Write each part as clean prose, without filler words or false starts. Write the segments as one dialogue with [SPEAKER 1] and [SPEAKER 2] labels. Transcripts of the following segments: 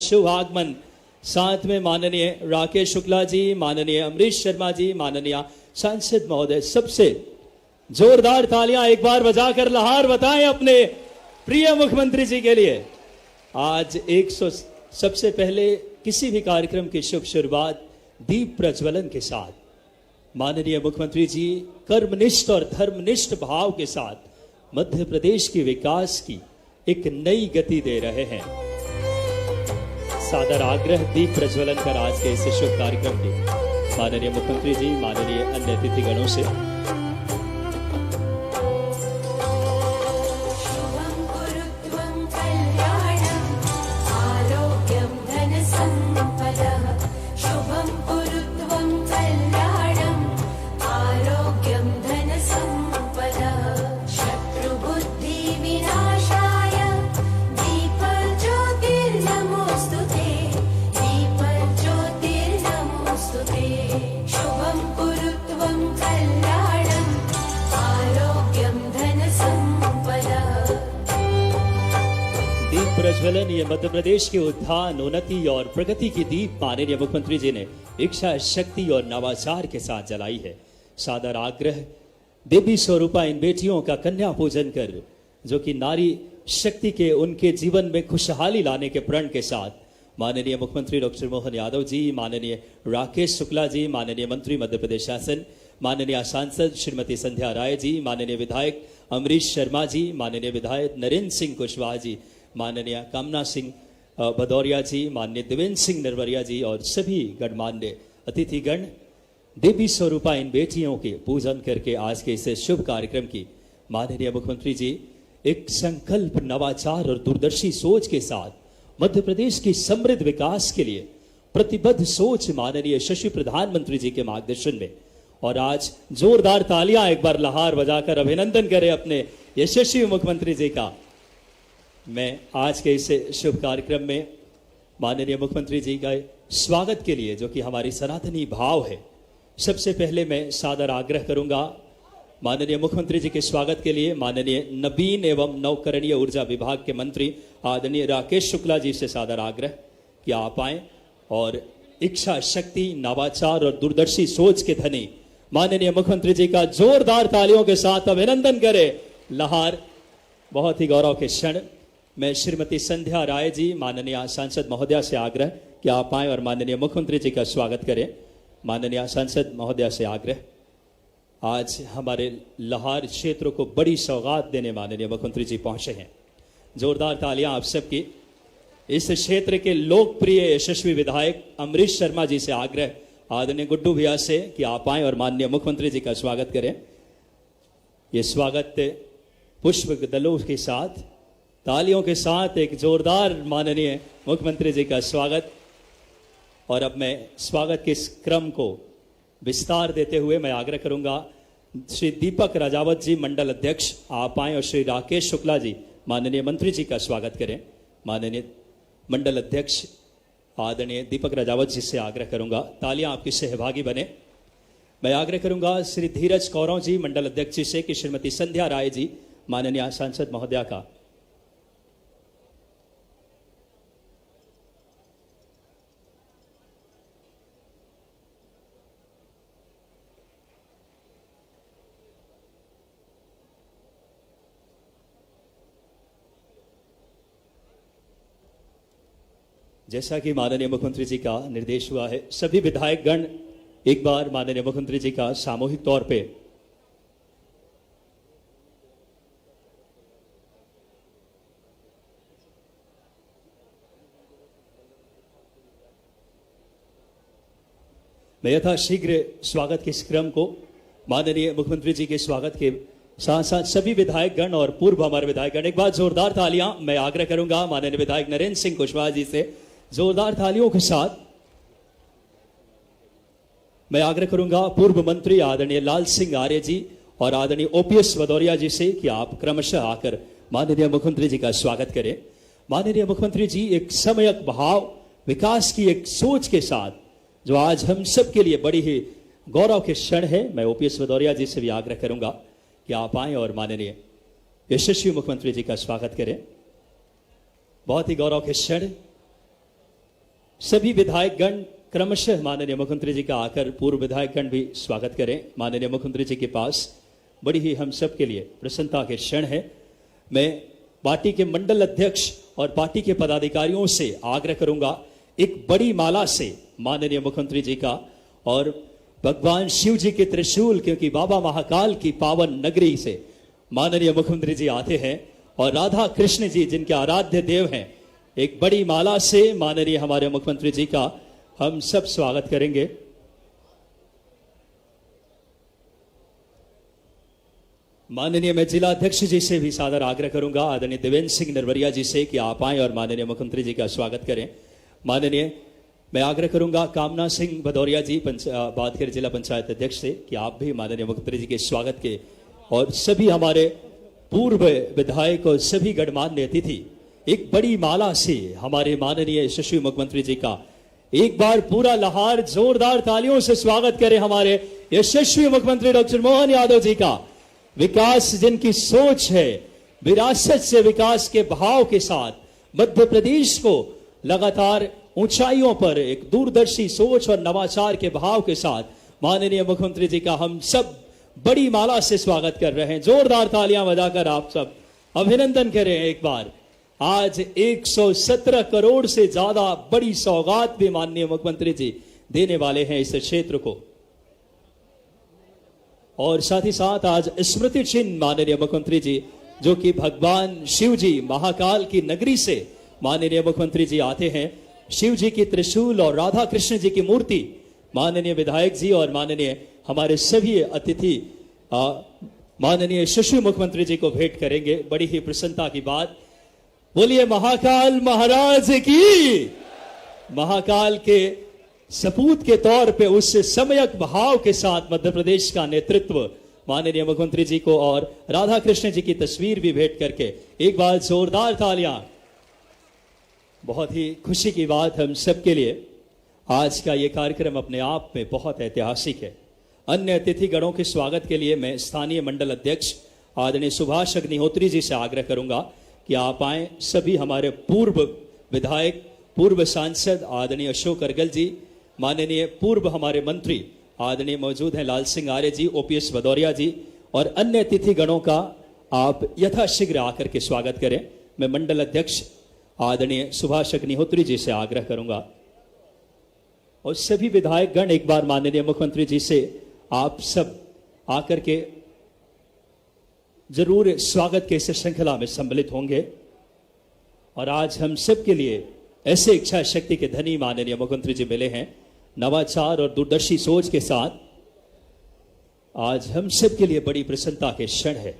[SPEAKER 1] शुभ आगमन। साथ में माननीय राकेश शुक्ला जी, माननीय अमरीश शर्मा जी, माननीय सांसद महोदय, सबसे जोरदार तालियां एक बार बजाकर लाहौर बताएं अपने प्रिय मुख्यमंत्री जी के लिए। आज सबसे पहले किसी भी कार्यक्रम की शुभ शुरुआत दीप प्रज्वलन के साथ माननीय मुख्यमंत्री जी कर्मनिष्ठ और धर्मनिष्ठ भाव के साथ मध्य प्रदेश के विकास की एक नई गति दे रहे हैं। सादर आग्रह दीप प्रज्वलन कर आज के इस शुभ कार्यक्रम के माननीय मुख्यमंत्री जी, माननीय अन्य अतिथिगणों से। प्रज्वलन ये मध्य प्रदेश के उत्थान, उन्नति और प्रगति की दीप माननीय मुख्यमंत्री जी ने इच्छा शक्ति और नवाचार के साथ जलाई है। सादर आग्रह देवी स्वरूपा इन बेटियों का कन्या पूजन कर, जो कि नारी शक्ति के उनके जीवन में खुशहाली लाने के प्रण के साथ माननीय मुख्यमंत्री डॉक्टर मोहन यादव जी, माननीय राकेश शुक्ला जी, माननीय मंत्री मध्य प्रदेश शासन, माननीय सांसद श्रीमती संध्या राय जी, माननीय विधायक अमरीश शर्मा जी, माननीय विधायक नरेंद्र सिंह कुशवाहा जी, माननीय कामना सिंह भदौरिया जी, माननीय देवेंद्र सिंह नरवरिया जी और सभी गणमान्य अतिथिगण देवी स्वरूपा इन बेटियों के पूजन करके आज के इस शुभ कार्यक्रम की माननीय मुख्यमंत्री जी एक संकल्प, नवाचार और दूरदर्शी सोच के साथ मध्य प्रदेश की समृद्ध विकास के लिए प्रतिबद्ध सोच माननीय यशस्वी प्रधानमंत्री जी के मार्गदर्शन में। और आज जोरदार तालियां एक बार लाहौर बजाकर अभिनंदन करें अपने यशस्वी मुख्यमंत्री जी का। मैं आज के इस शुभ कार्यक्रम में माननीय मुख्यमंत्री जी का स्वागत के लिए, जो कि हमारी सनातनी भाव है, सबसे पहले मैं सादर आग्रह करूंगा माननीय मुख्यमंत्री जी के स्वागत के लिए माननीय नवीन एवं नवकरणीय ऊर्जा विभाग के मंत्री आदरणीय राकेश शुक्ला जी से सादर आग्रह कि आप आए और इच्छा शक्ति, नवाचार और दूरदर्शी सोच के धनी माननीय मुख्यमंत्री जी का जोरदार तालियों के साथ अभिनंदन करें। लाहौर बहुत ही गौरव के क्षण। मैं श्रीमती संध्या राय जी, माननीय सांसद महोदया से आग्रह कि आप आए और माननीय मुख्यमंत्री जी का स्वागत करें। माननीय सांसद महोदया से आग्रह, आज हमारे लाहौर क्षेत्र को बड़ी सौगात देने माननीय मुख्यमंत्री जी पहुंचे हैं। जोरदार तालियां आप सबकी। इस क्षेत्र के लोकप्रिय यशस्वी विधायक अमरीश शर्मा जी से आग्रह आदरणीय गुड्डू भैया से कि आप आए और माननीय मुख्यमंत्री जी का स्वागत करें। ये स्वागत पुष्प दलों के साथ, तालियों के साथ एक जोरदार माननीय मुख्यमंत्री जी का स्वागत। और अब मैं स्वागत के इस क्रम को विस्तार देते हुए मैं आग्रह करूंगा श्री दीपक राजावत जी मंडल अध्यक्ष आप आए और श्री राकेश शुक्ला जी माननीय मंत्री जी का स्वागत करें। माननीय मंडल अध्यक्ष आदरणीय दीपक राजावत जी से आग्रह करूंगा तालियां आपकी सहभागी बने। मैं आग्रह करूंगा श्री धीरज कौरव जी मंडल अध्यक्ष जी से कि श्रीमती संध्या राय जी माननीय सांसद महोदया का जैसा कि माननीय मुख्यमंत्री जी का निर्देश हुआ है, सभी विधायक गण एक बार माननीय मुख्यमंत्री जी का सामूहिक तौर पे मैं यथाशीघ्र स्वागत के इस क्रम को माननीय मुख्यमंत्री जी के स्वागत के साथ साथ सभी विधायक गण और पूर्व हमारे विधायक गण एक बार जोरदार तालियां मैं आग्रह करूंगा माननीय विधायक नरेंद्र सिंह कुशवाहा जी से जोरदार तालियों के साथ मैं आग्रह करूंगा पूर्व मंत्री आदरणीय लाल सिंह आर्य जी और आदरणीय ओपीएस भदौरिया जी से कि आप क्रमशः आकर माननीय मुख्यमंत्री जी का स्वागत करें। माननीय मुख्यमंत्री जी एक समयक भाव, विकास की एक सोच के साथ जो आज हम सब के लिए बड़ी ही गौरव के क्षण है, मैं ओपीएस भदौरिया जी से भी आग्रह करूंगा कि आप आए और माननीय यशस्वी मुख्यमंत्री जी का स्वागत करें। बहुत ही गौरव के क्षण सभी विधायकगण क्रमशः माननीय मुख्यमंत्री जी का आकर पूर्व विधायकगण भी स्वागत करें। माननीय मुख्यमंत्री जी के पास बड़ी ही हम सब के लिए प्रसन्नता के क्षण है। मैं पार्टी के मंडल अध्यक्ष और पार्टी के पदाधिकारियों से आग्रह करूंगा एक बड़ी माला से माननीय मुख्यमंत्री जी का और भगवान शिव जी के त्रिशूल, क्योंकि बाबा महाकाल की पावन नगरी से माननीय मुख्यमंत्री जी आते हैं और राधा कृष्ण जी जिनके आराध्य देव हैं, एक बड़ी माला से माननीय हमारे मुख्यमंत्री जी का हम सब स्वागत करेंगे। माननीय मैं जिला अध्यक्ष जी से भी सादर आग्रह करूंगा, आदरणीय देवेंद्र सिंह नरवरिया जी से, कि आप आए और माननीय मुख्यमंत्री जी का स्वागत करें। माननीय मैं आग्रह करूंगा कामना सिंह भदौरिया जी बादखेर जिला पंचायत अध्यक्ष से कि आप भी माननीय मुख्यमंत्री जी के स्वागत के और सभी हमारे पूर्व विधायक और सभी गणमान्य अतिथि एक बड़ी माला से हमारे माननीय यशस्वी मुख्यमंत्री जी का एक बार पूरा लाहौर जोरदार तालियों से स्वागत करें। हमारे यशस्वी मुख्यमंत्री डॉक्टर मोहन यादव जी का, विकास जिनकी सोच है, विरासत से विकास के भाव के साथ मध्य प्रदेश को लगातार ऊंचाइयों पर एक दूरदर्शी सोच और नवाचार के भाव के साथ माननीय मुख्यमंत्री जी का हम सब बड़ी माला से स्वागत कर रहे हैं। जोरदार तालियां बजाकर आप सब अभिनंदन करें एक बार। आज 117 करोड़ से ज्यादा बड़ी सौगात भी माननीय मुख्यमंत्री जी देने वाले हैं इस क्षेत्र को, और साथ ही साथ आज स्मृति चिन्ह माननीय मुख्यमंत्री जी जो कि भगवान शिव जी महाकाल की नगरी से माननीय मुख्यमंत्री जी आते हैं, शिव जी की त्रिशूल और राधा कृष्ण जी की मूर्ति माननीय विधायक जी और माननीय हमारे सभी अतिथि माननीय यशस्वी मुख्यमंत्री जी को भेंट करेंगे। बड़ी ही प्रसन्नता की बात। बोलिए महाकाल महाराज की। महाकाल के सपूत के तौर पे उस सम्यक भाव के साथ मध्य प्रदेश का नेतृत्व माननीय मुख्यमंत्री जी को और राधा कृष्ण जी की तस्वीर भी भेंट करके एक बार जोरदार तालियां। बहुत ही खुशी की बात हम सबके लिए। आज का ये कार्यक्रम अपने आप में बहुत ऐतिहासिक है। अन्य अतिथि गणों के स्वागत के लिए मैं स्थानीय मंडल अध्यक्ष आदरणीय सुभाष अग्निहोत्री जी से आग्रह करूंगा कि आप आए। सभी हमारे पूर्व विधायक, पूर्व सांसद आदरणीय अशोक अर्गल जी, माननीय पूर्व हमारे मंत्री आदरणीय मौजूद हैं लाल सिंह आर्य जी, ओपीएस भदौरिया जी और अन्य अतिथि गणों का आप यथाशीघ्र आकर के स्वागत करें। मैं मंडल अध्यक्ष आदरणीय सुभाष अग्निहोत्री जी से आग्रह करूंगा और सभी विधायक गण एक बार माननीय मुख्यमंत्री जी से आप सब आकर के जरूर स्वागत के इस श्रृंखला में सम्मिलित होंगे। और आज हम सब के लिए ऐसे इच्छा शक्ति के धनी माननीय मुख्यमंत्री जी मिले हैं, नवाचार और दूरदर्शी सोच के साथ। आज हम सब के लिए बड़ी प्रसन्नता के क्षण है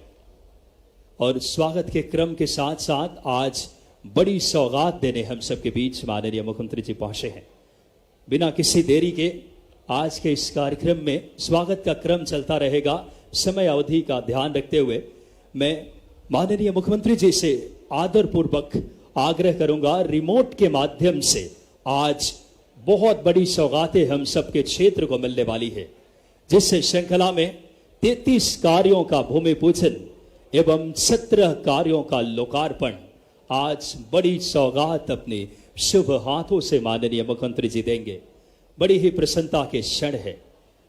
[SPEAKER 1] और स्वागत के क्रम के साथ साथ आज बड़ी सौगात देने हम सबके बीच माननीय मुख्यमंत्री जी पहुंचे हैं। बिना किसी देरी के आज के इस कार्यक्रम में स्वागत का क्रम चलता रहेगा। समय अवधि का ध्यान रखते हुए मैं माननीय मुख्यमंत्री जी से आदरपूर्वक आग्रह करूंगा, रिमोट के माध्यम से आज बहुत बड़ी सौगातें हम सबके क्षेत्र को मिलने वाली है, जिस श्रृंखला में 33 कार्यों का भूमि पूजन एवं 17 कार्यों का लोकार्पण आज बड़ी सौगात अपने शुभ हाथों से माननीय मुख्यमंत्री जी देंगे। बड़ी ही प्रसन्नता के क्षण है।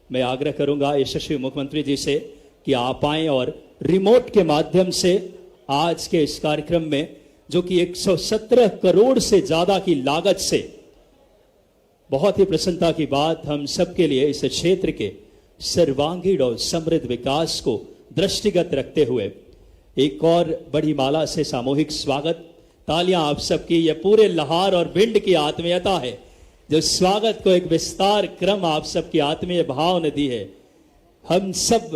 [SPEAKER 1] मैं आग्रह करूंगा यशस्वी मुख्यमंत्री जी से कि आप आएं और रिमोट के माध्यम से आज के इस कार्यक्रम में जो कि 117 करोड़ से ज्यादा की लागत से, बहुत ही प्रसन्नता की बात हम सबके लिए इस क्षेत्र के सर्वांगीण और समृद्ध विकास को दृष्टिगत रखते हुए एक और बड़ी माला से सामूहिक स्वागत। तालियां आप सबकी। यह पूरे लाहौर और भिंड की आत्मीयता है जो स्वागत को एक विस्तार क्रम आप सबकी आत्मीय भाव ने दी है। हम सब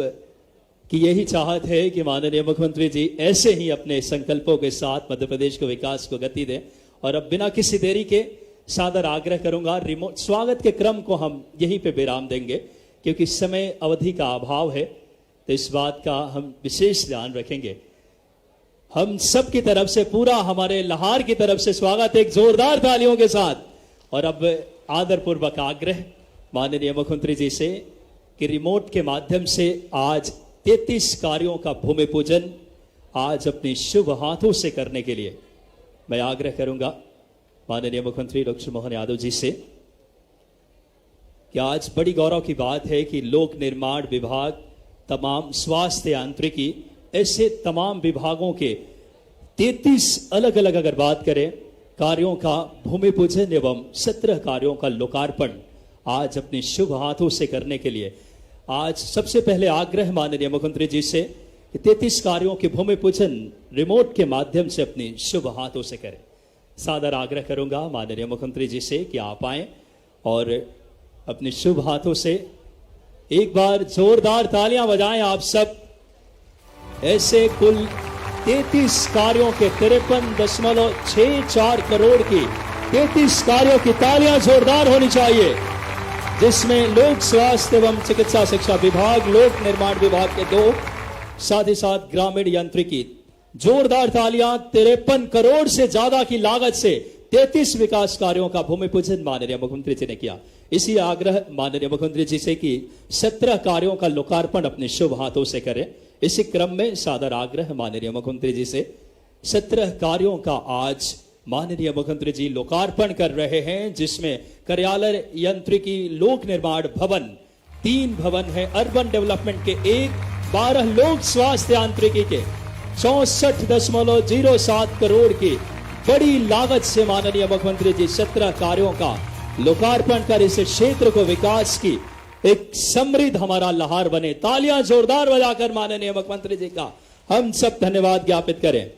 [SPEAKER 1] की यही चाहत है कि माननीय मुख्यमंत्री जी ऐसे ही अपने संकल्पों के साथ मध्य प्रदेश को विकास को गति दें। और अब बिना किसी देरी के सादर आग्रह करूंगा, रिमोट स्वागत के क्रम को हम यहीं पे विराम देंगे क्योंकि समय अवधि का अभाव है, तो इस बात का हम विशेष ध्यान रखेंगे। हम सब की तरफ से, पूरा हमारे लाहौर की तरफ से स्वागत एक जोरदार तालियों के साथ। और अब आदरपूर्वक आग्रह माननीय मुख्यमंत्री जी से कि रिमोट के माध्यम से आज 33 कार्यों का भूमि पूजन आज अपने शुभ हाथों से करने के लिए मैं आग्रह करूंगा माननीय मुख्यमंत्री डॉक्टर मोहन यादव जी से कि आज बड़ी गौरव की बात है कि लोक निर्माण विभाग, तमाम स्वास्थ्य यांत्रिकी, ऐसे तमाम विभागों के 33 अलग अलग अगर बात करें कार्यों का भूमि पूजन एवं 17 कार्यों का लोकार्पण आज अपने शुभ हाथों से करने के लिए आज सबसे पहले आग्रह माननीय मुख्यमंत्री जी से कि 33 कार्यों के भूमि पूजन रिमोट के माध्यम से अपने शुभ हाथों से करें। सादर आग्रह करूंगा माननीय मुख्यमंत्री जी से कि आप आए और अपने शुभ हाथों से एक बार जोरदार तालियां बजाएं आप सब। ऐसे कुल 33 कार्यों के 53.64 करोड़ की 33 कार्यों की तालियां जोरदार होनी चाहिए, जिसमें लोक स्वास्थ्य एवं चिकित्सा शिक्षा विभाग, लोक निर्माण विभाग के 2, साथ ही साथ ग्रामीण यांत्रिकी। जोरदार तालियां। 53 करोड़ से ज्यादा की लागत से 33 विकास कार्यों का भूमि पूजन माननीय मुख्यमंत्री जी ने किया। इसी आग्रह माननीय मुख्यमंत्री जी से कि 17 कार्यों का लोकार्पण अपने शुभ हाथों से करें। इसी क्रम में सादर आग्रह माननीय मुख्यमंत्री जी से 17 कार्यों का आज माननीय मुख्यमंत्री जी लोकार्पण कर रहे हैं, जिसमें कार्यालय यांत्रिकी, लोक निर्माण भवन 3 भवन है, अर्बन डेवलपमेंट के 12 लोक स्वास्थ्य यांत्रिकी के 64.07 करोड़ की बड़ी लागत से माननीय मुख्यमंत्री जी 17 कार्यों का लोकार्पण कर इस क्षेत्र को विकास की एक समृद्ध हमारा लहार बने। तालियां जोरदार बजाकर माननीय मुख्यमंत्री जी का हम सब धन्यवाद ज्ञापित करें।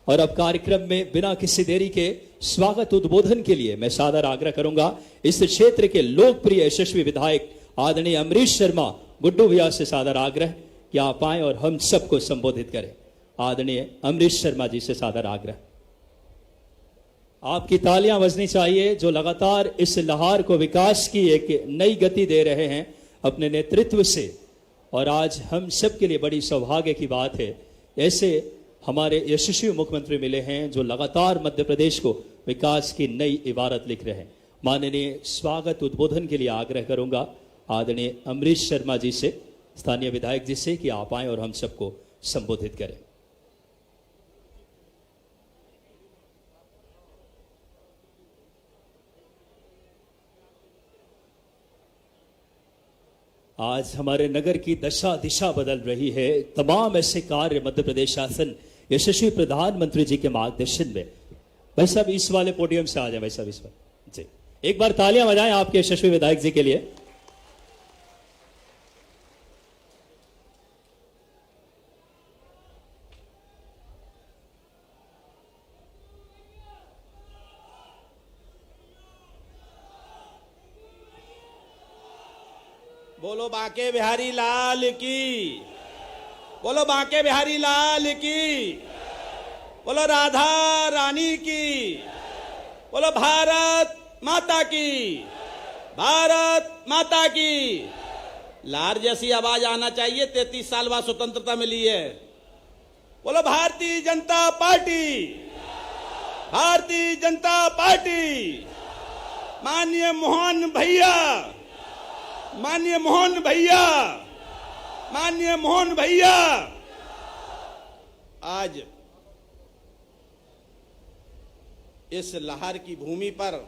[SPEAKER 1] और अब कार्यक्रम में बिना किसी देरी के स्वागत उद्बोधन के लिए मैं सादर आग्रह करूंगा इस क्षेत्र के लोकप्रिय यशस्वी विधायक आदरणीय अमरीश शर्मा गुड्डू भैया से सादर आग्रह कि आप आए और हम सबको संबोधित करें। आदरणीय अमरीश शर्मा जी से सादर आग्रह। आपकी तालियां बजनी चाहिए, जो लगातार इस लहार को विकास की एक नई गति दे रहे हैं अपने नेतृत्व से। और आज हम सब के लिए बड़ी सौभाग्य की बात है, ऐसे हमारे यशस्वी मुख्यमंत्री मिले हैं जो लगातार मध्य प्रदेश को विकास की नई इबारत लिख रहे हैं। माननीय स्वागत उद्बोधन के लिए आग्रह करूंगा आदरणीय अमरीश शर्मा जी से, स्थानीय विधायक जी से कि आप आए और हम सबको संबोधित करें। आज हमारे नगर की दशा दिशा बदल रही है। तमाम ऐसे कार्य मध्य प्रदेश शासन यशस्वी प्रधानमंत्री जी के मार्गदर्शन में। भाई साहब इस वाले पोडियम से आ जाए, भाई साहब इस पर जी एक बार तालियां बजाएं आपके यशस्वी विधायक जी के लिए।
[SPEAKER 2] बोलो बांके बिहारी लाल की, बोलो बांके बिहारी लाल की, बोलो राधा रानी की, बोलो भारत माता की, भारत माता की। लार जैसी आवाज आना चाहिए। 33 साल बाद स्वतंत्रता मिली है। बोलो भारतीय जनता पार्टी, भारतीय जनता पार्टी। माननीय मोहन भैया, माननीय मोहन भैया, माननीय मोहन भैया। आज इस लहार की भूमि पर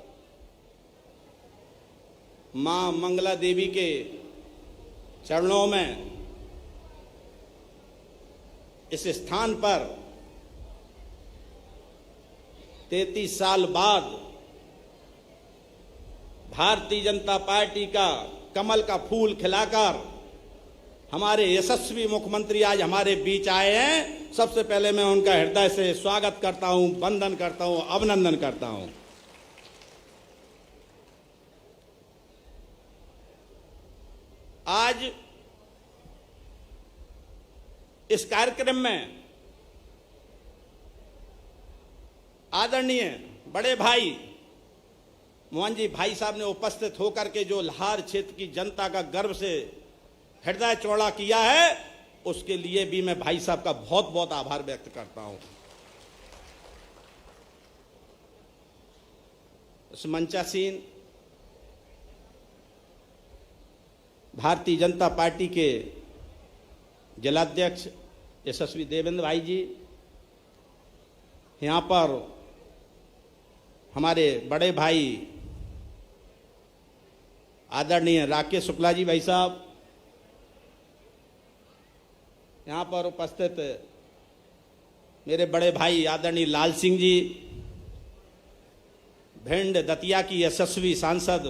[SPEAKER 2] मां मंगला देवी के चरणों में इस स्थान पर 33 साल बाद भारतीय जनता पार्टी का कमल का फूल खिलाकर हमारे यशस्वी मुख्यमंत्री आज हमारे बीच आए हैं। सबसे पहले मैं उनका हृदय से स्वागत करता हूं, वंदन करता हूं, अभिनंदन करता हूं। आज इस कार्यक्रम में आदरणीय बड़े भाई मोहन जी भाई साहब ने उपस्थित होकर के जो लहार क्षेत्र की जनता का गर्व से हृदय चौड़ा किया है, उसके लिए भी मैं भाई साहब का बहुत बहुत आभार व्यक्त करता हूं। इस मंचासीन भारतीय जनता पार्टी के जिलाध्यक्ष यशस्वी देवेंद्र भाई जी, यहां पर हमारे बड़े भाई आदरणीय राकेश शुक्ला जी भाई साहब, यहाँ पर उपस्थित मेरे बड़े भाई आदरणीय लाल सिंह जी, भिंड दतिया की यशस्वी सांसद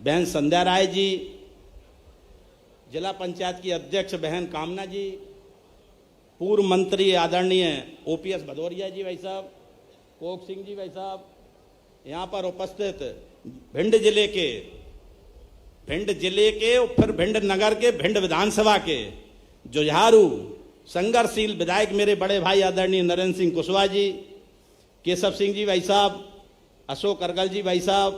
[SPEAKER 2] बहन संध्या राय जी, जिला पंचायत की अध्यक्ष बहन कामना जी, पूर्व मंत्री आदरणीय ओपीएस भदौरिया जी भाई साहब, कोक सिंह जी भाई साहब, यहाँ पर उपस्थित भिंड जिले के फिर भिंड नगर के भिंड विधानसभा के जुझारू संघर्षशील विधायक मेरे बड़े भाई आदरणीय नरेंद्र सिंह कुशवाहा जी, केशव सिंह जी भाई साहब, अशोक अर्गल जी भाई साहब,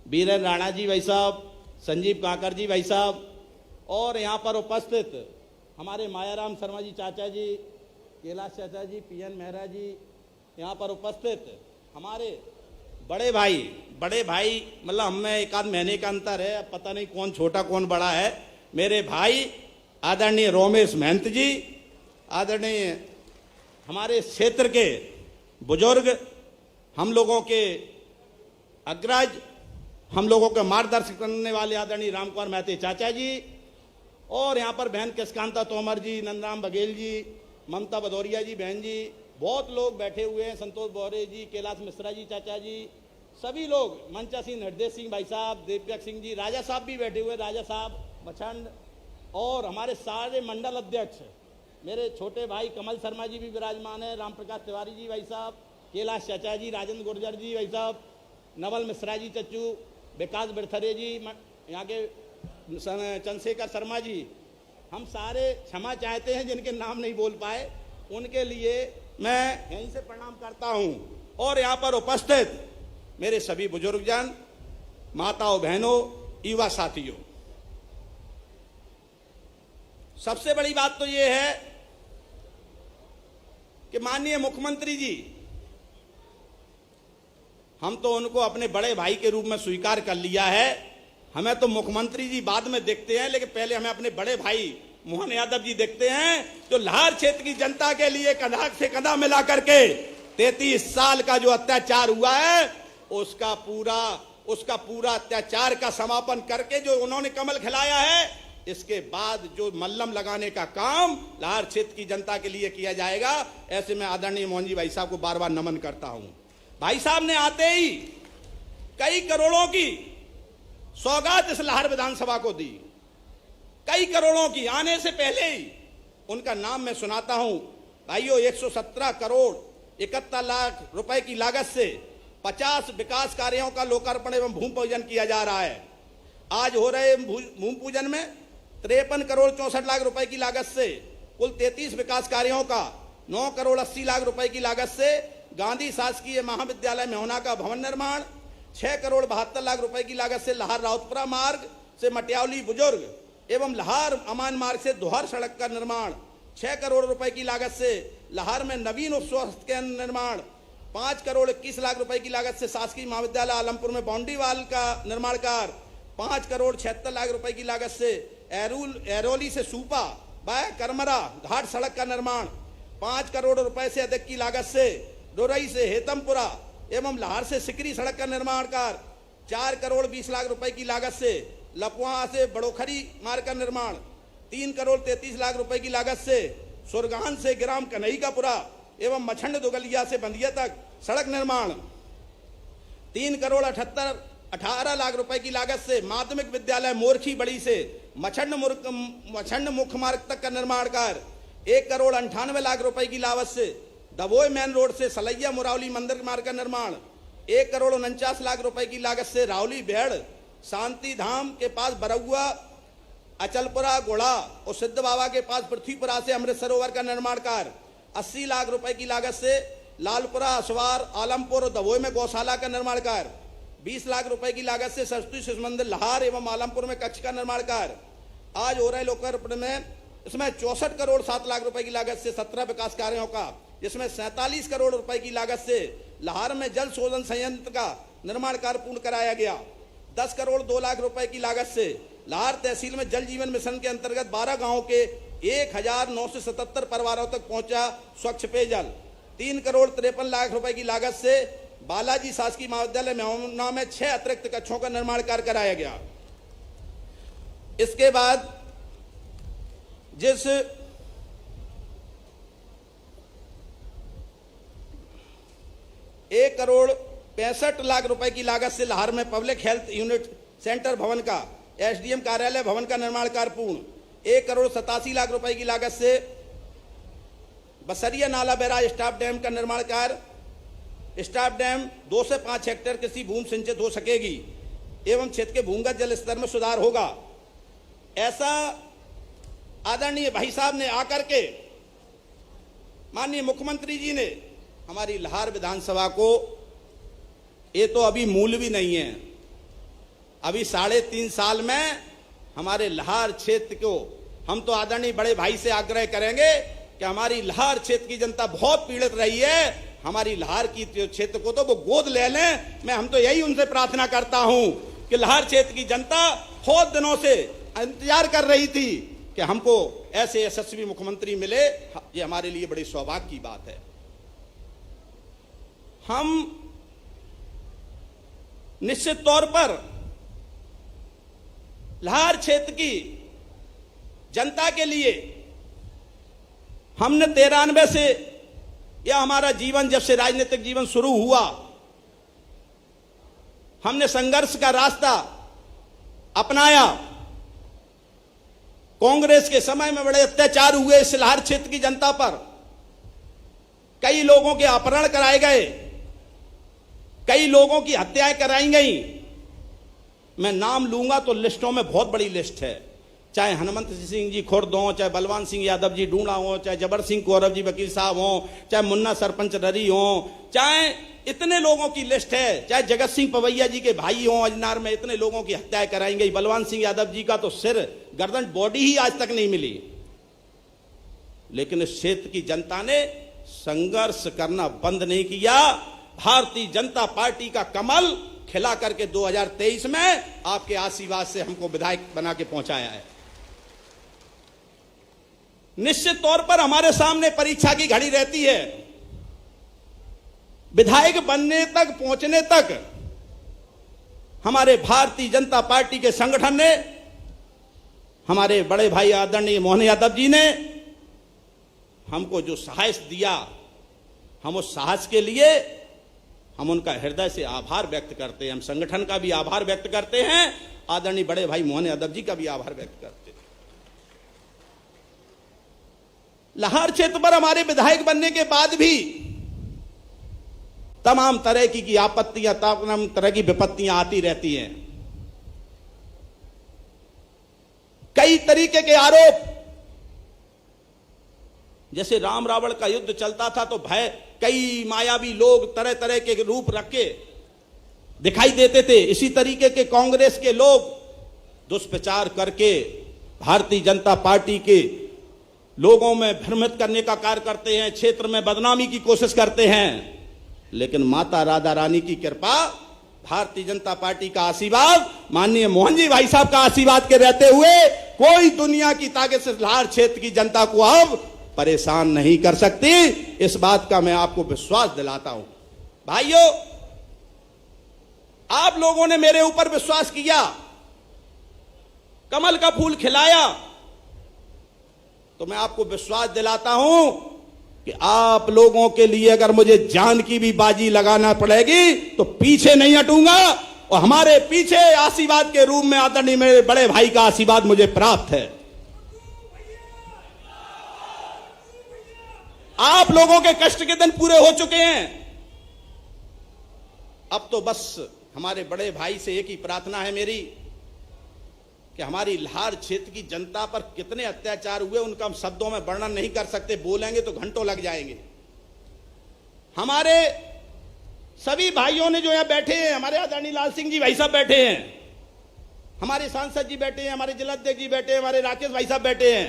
[SPEAKER 2] बीरेन राणा जी भाई साहब, संजीव काकर जी भाई साहब, और यहाँ पर उपस्थित हमारे मायाराम शर्मा जी चाचा जी, कैलाश चाचा जी, पीएन मेहरा जी, यहाँ पर उपस्थित हमारे बड़े भाई मतलब हमें एक आध महीने का अंतर है, अब पता नहीं कौन छोटा कौन बड़ा है, मेरे भाई आदरणीय रोमेश महंत जी, आदरणीय हमारे क्षेत्र के बुजुर्ग, हम लोगों के अग्रज, हम लोगों के मार्गदर्शन करने वाले आदरणीय रामकुमार महते चाचा जी, और यहाँ पर बहन किसकांता तोमर जी, नंदराम बघेल जी, ममता भदौरिया जी बहन जी, बहुत लोग बैठे हुए हैं, संतोष बोहरे जी, कैलाश मिश्रा जी चाचा जी, सभी लोग, मंचा सिंह, हृदय सिंह भाई साहब, देवव्रत सिंह जी, राजा साहब भी बैठे हुए, राजा साहब बछंड, और हमारे सारे मंडल अध्यक्ष मेरे छोटे भाई कमल शर्मा जी भी विराजमान है, राम प्रकाश तिवारी जी भाई साहब, कैलाश चाचा जी, राजेंद्र गुर्जर जी भाई साहब, नवल मिश्रा जी चच्चू, विकास बिरथरे जी, यहाँ के चंद्रशेखर शर्मा जी, हम सारे क्षमा चाहते हैं जिनके नाम नहीं बोल पाए, उनके लिए मैं यहीं से प्रणाम करता हूं। और यहाँ पर उपस्थित मेरे सभी बुजुर्गजन, माताओं, बहनों, युवा साथियों, सबसे बड़ी बात तो ये है कि माननीय मुख्यमंत्री जी, हम तो उनको अपने बड़े भाई के रूप में स्वीकार कर लिया है, हमें तो मुख्यमंत्री जी बाद में देखते हैं, लेकिन पहले हमें अपने बड़े भाई मोहन यादव जी देखते हैं, जो लाहौर क्षेत्र की जनता के लिए कंधा से कंधा मिला करके 33 साल का जो अत्याचार हुआ है, उसका पूरा अत्याचार का समापन करके जो उन्होंने कमल खिलाया है, इसके बाद जो मल्लम लगाने का काम लाहौर क्षेत्र की जनता के लिए किया जाएगा, ऐसे में आदरणीय मोहन जी भाई साहब को बार बार नमन करता हूं। भाई साहब ने आते ही कई करोड़ों की सौगात इस लाहौर विधानसभा को दी, कई करोड़ों की, आने से पहले ही उनका नाम मैं सुनाता हूं। भाइयों, 117 करोड़ 71 लाख रुपए की लागत से 50 विकास कार्यों का लोकार्पण एवं भूमि पूजन किया जा रहा है। आज हो रहे भूमि पूजन में 53 करोड़ 64 लाख रुपए की लागत से कुल 33 विकास कार्यों का 9 करोड़ 80 लाख रुपए की लागत से गांधी शासकीय महाविद्यालय मेहुना का भवन निर्माण, 6 करोड़ 72 लाख रुपए की लागत से लाहौर राउतपुरा मार्ग से मटियावली बुजुर्ग एवं लाहौर अमान मार्ग से दोहर सड़क का निर्माण, 6 करोड़ रुपए की लागत से लाहौर में नवीन उप स्वास्थ्य केंद्र निर्माण, 5 करोड़ 21 लाख रुपए की लागत से शासकीय महाविद्यालय आलमपुर में बाउंड्री वाल का निर्माण कार्य, 5 करोड़ 76 लाख रुपए की लागत से एरोली से सूपा बाय करमरा घाट सड़क का निर्माण, 5 करोड़ रुपए से अधिक की लागत से डोरई से हेतमपुरा एवं लाहौर से सिकरी सड़क का निर्माण कार्य, 4 करोड़ 20 लाख रुपए की लागत से लपुआ से बड़ोखरी मार्ग का निर्माण, 3 करोड़ 33 लाख रुपए की लागत से सुरगान से ग्राम कन्हैयापुरा एवं मछंड दुगलिया से बंदिया तक सड़क निर्माण, 3 करोड़ 18 लाख रुपए की लागत से माध्यमिक विद्यालय मोरखी बड़ी से मछंड मुख्य मार्ग तक का निर्माण कार्य, 1 करोड़ 98 लाख रुपए की लागत से दबोई मेन रोड से सलैया मुरावली मंदिर मार्ग का निर्माण, 1 करोड़ 49 लाख रुपए की लागत से रावली भेड़ शांति धाम के पास बरौआ अचलपुरा गोड़ा और सिद्ध बाबा के पास पृथ्वीपुरा से अमृत सरोवर का निर्माण कार्य, 80 लाख रुपए की लागत से लालपुरा असवार आलमपुर और दबोई में गौशाला का निर्माण कार्य, 20 लाख रुपए की लागत से सरस्वती शिशु मंदिर लाहौर एवं आलमपुर में कक्ष का निर्माण कार्य। आज हो रहे लोकार्पण में इसमें 64 करोड़ 7 लाख रुपए की लागत से 17 विकास कार्यों का, जिसमें 47 करोड़ रुपए की लागत से लाहौर में जल शोधन संयंत्र का निर्माण कार्य पूर्ण कराया गया, 10 करोड़ 2 लाख रुपए की लागत से लाहौर तहसील में जल जीवन मिशन के अंतर्गत 12 गांवों के 1977 परिवारों तक पहुंचा स्वच्छ पेयजल, 3 करोड़ 53 लाख रुपए की लागत से बालाजी शासकीय महाविद्यालय मेहुना में 6 अतिरिक्त कक्षों का निर्माण कार्य कराया गया। इसके बाद जिस ₹1,65,00,000 रुपए की लागत से लाहौर में पब्लिक हेल्थ यूनिट सेंटर भवन का एसडीएम कार्यालय भवन का निर्माण कार्य पूर्ण। ₹1,87,00,000 रुपए की लागत से बसरिया नाला बैराज स्टाफ डैम का निर्माण कार्य। स्टाफ डैम 2 से 5 हेक्टेयर कृषि भूमि सिंचित हो सकेगी एवं क्षेत्र के भूमिगत जल स्तर में सुधार होगा। ऐसा आदरणीय भाई साहब ने आकर के माननीय मुख्यमंत्री जी ने हमारी लाहौर विधानसभा को, ये तो अभी मूल भी नहीं है, अभी 3.5 साल में हमारे लाहौर क्षेत्र को, हम तो आदरणीय बड़े भाई से आग्रह करेंगे कि हमारी लाहौर क्षेत्र की जनता बहुत पीड़ित रही है, हमारी लाहौर की क्षेत्र को तो वो गोद ले लें। हम तो यही उनसे प्रार्थना करता हूं कि लाहौर क्षेत्र की जनता बहुत दिनों से इंतजार कर रही थी कि हमको ऐसे यशस्वी मुख्यमंत्री मिले। ये हमारे लिए बड़ी सौभाग्य की बात है। हम निश्चित तौर पर लाहौर क्षेत्र की जनता के लिए हमने 93 से या हमारा जीवन जब से राजनीतिक जीवन शुरू हुआ, हमने संघर्ष का रास्ता अपनाया। कांग्रेस के समय में बड़े अत्याचार हुए इस लाहौर क्षेत्र की जनता पर, कई लोगों के अपहरण कराए गए, कई लोगों की हत्याएं कराई गई। मैं नाम लूंगा तो लिस्टों में बहुत बड़ी लिस्ट है, चाहे हनुमंत सिंह जी खुर्द हो, चाहे बलवान सिंह यादव जी ढूंढा हो, चाहे जबर सिंह कौरव जी वकील साहब हो, चाहे मुन्ना सरपंच ररी हो, चाहे इतने लोगों की लिस्ट है, चाहे जगत सिंह पवैया जी के भाई हो अजनार में, इतने लोगों की हत्याएं कराई गई। बलवान सिंह यादव जी का तो सिर गर्दन बॉडी ही आज तक नहीं मिली। लेकिन इस क्षेत्र की जनता ने संघर्ष करना बंद नहीं किया। भारतीय जनता पार्टी का कमल खिला करके 2023 में आपके आशीर्वाद से हमको विधायक बना के पहुंचाया है। निश्चित तौर पर हमारे सामने परीक्षा की घड़ी रहती है। विधायक बनने तक पहुंचने तक हमारे भारतीय जनता पार्टी के संगठन ने, हमारे बड़े भाई आदरणीय मोहन यादव जी ने हमको जो साहस दिया, हम उस साहस के लिए हम उनका हृदय से आभार व्यक्त करते हैं। हम संगठन का भी आभार व्यक्त करते हैं, आदरणीय बड़े भाई मोहन यादव जी का भी आभार व्यक्त करते हैं। लाहौर क्षेत्र पर हमारे विधायक बनने के बाद भी तमाम तरह की आपत्तियां, तमाम तरह की विपत्तियां आती रहती हैं। कई तरीके के आरोप, जैसे राम रावण का युद्ध चलता था तो भय, कई मायावी लोग तरह तरह के रूप रख के दिखाई देते थे। इसी तरीके के कांग्रेस के लोग दुष्प्रचार करके भारतीय जनता पार्टी के लोगों में भ्रमित करने का कार्य करते हैं, क्षेत्र में बदनामी की कोशिश करते हैं। लेकिन माता राधा रानी की कृपा, भारतीय जनता पार्टी का आशीर्वाद, माननीय मोहन जी भाई साहब का आशीर्वाद के रहते हुए कोई दुनिया की ताकत से लाहौर क्षेत्र की जनता को अब परेशान नहीं कर सकती। इस बात का मैं आपको विश्वास दिलाता हूं। भाइयों, आप लोगों ने मेरे ऊपर विश्वास किया, कमल का फूल खिलाया, तो मैं आपको विश्वास दिलाता हूं कि आप लोगों के लिए अगर मुझे जान की भी बाजी लगाना पड़ेगी तो पीछे नहीं हटूंगा। और हमारे पीछे आशीर्वाद के रूप में आदरणीय मेरे बड़े भाई का आशीर्वाद मुझे प्राप्त है। आप लोगों के कष्ट के दिन पूरे हो चुके हैं। अब तो बस हमारे बड़े भाई से एक ही प्रार्थना है मेरी कि हमारी लाहौर क्षेत्र की जनता पर कितने अत्याचार हुए उनका हम शब्दों में वर्णन नहीं कर सकते, बोलेंगे तो घंटों लग जाएंगे। हमारे सभी भाइयों ने जो यहां बैठे हैं, हमारे आदरणीय लाल सिंह जी भाई साहब बैठे हैं, हमारे सांसद जी बैठे हैं, हमारे जिलाध्यक्ष जी बैठे हैं, हमारे राकेश भाई साहब बैठे हैं,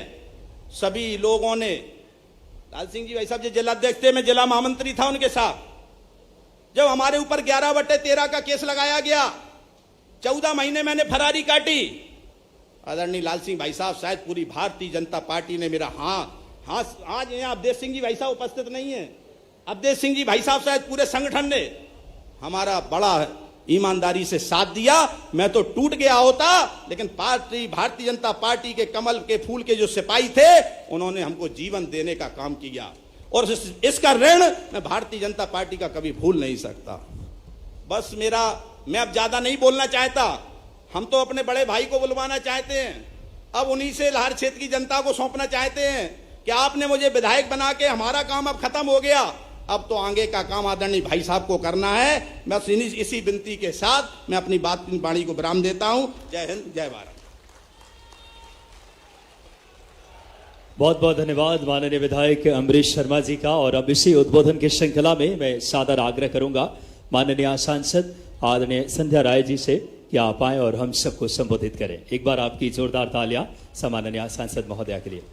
[SPEAKER 2] सभी लोगों ने, लाल सिंह जी भाई साहब जो जिलाध्यक्ष थे, मैं जिला महामंत्री था उनके साथ, जब हमारे ऊपर 11/13 का केस लगाया गया, 14 महीने मैंने फरारी काटी, आदरणीय लाल सिंह भाई साहब, शायद पूरी भारतीय जनता पार्टी ने मेरा आज यहाँ अवधेश सिंह जी भाई साहब उपस्थित नहीं है, अवधेश सिंह जी भाई साहब शायद पूरे संगठन ने हमारा बड़ा ईमानदारी से साथ दिया। मैं तो टूट गया होता, लेकिन भारतीय जनता पार्टी के कमल के फूल के जो सिपाही थे, उन्होंने हमको जीवन देने का काम किया, और इसका ऋण मैं भारतीय जनता पार्टी का कभी भूल नहीं सकता। बस मैं अब ज्यादा नहीं बोलना चाहता। हम तो अपने बड़े भाई को बुलवाना चाहते हैं, अब उन्हीं से लाहौर क्षेत्र की जनता को सौंपना चाहते हैं कि आपने मुझे विधायक बना के, हमारा काम अब खत्म हो गया, अब तो आगे का काम आदरणीय भाई साहब को करना है। बस इसी विनती के साथ मैं अपनी वाणी को विराम देता हूं। जय हिंद, जय भारत।
[SPEAKER 1] बहुत बहुत धन्यवाद माननीय विधायक अमरीश शर्मा जी का। और अब इसी उद्बोधन की श्रृंखला में मैं सादर आग्रह करूंगा माननीय सांसद आदरणीय संध्या राय जी से कि आप आए और हम सबको संबोधित करें। एक बार आपकी जोरदार तालियां सम्माननीय सांसद महोदया के लिए।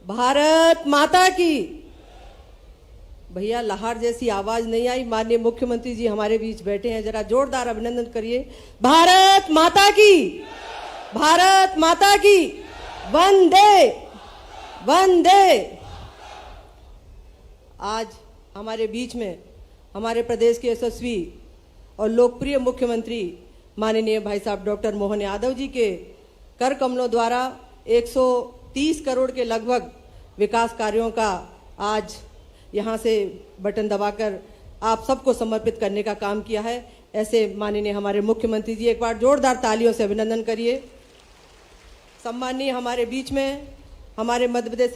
[SPEAKER 3] भारत माता की। भैया लाहौर जैसी आवाज नहीं आई। माननीय मुख्यमंत्री जी हमारे बीच बैठे हैं, जरा जोरदार अभिनंदन करिए। भारत माता की, भारत माता की, वंदे वंदे। आज हमारे बीच में हमारे प्रदेश के यशस्वी और लोकप्रिय मुख्यमंत्री माननीय भाई साहब डॉक्टर मोहन यादव जी के कर कमलों द्वारा 130 करोड़ के लगभग विकास कार्यों का आज यहाँ से बटन दबाकर आप सबको समर्पित करने का काम किया है। ऐसे माननीय हमारे मुख्यमंत्री जी, एक बार जोरदार तालियों से अभिनंदन करिए। सम्माननीय हमारे बीच में हमारे मध्य प्रदेश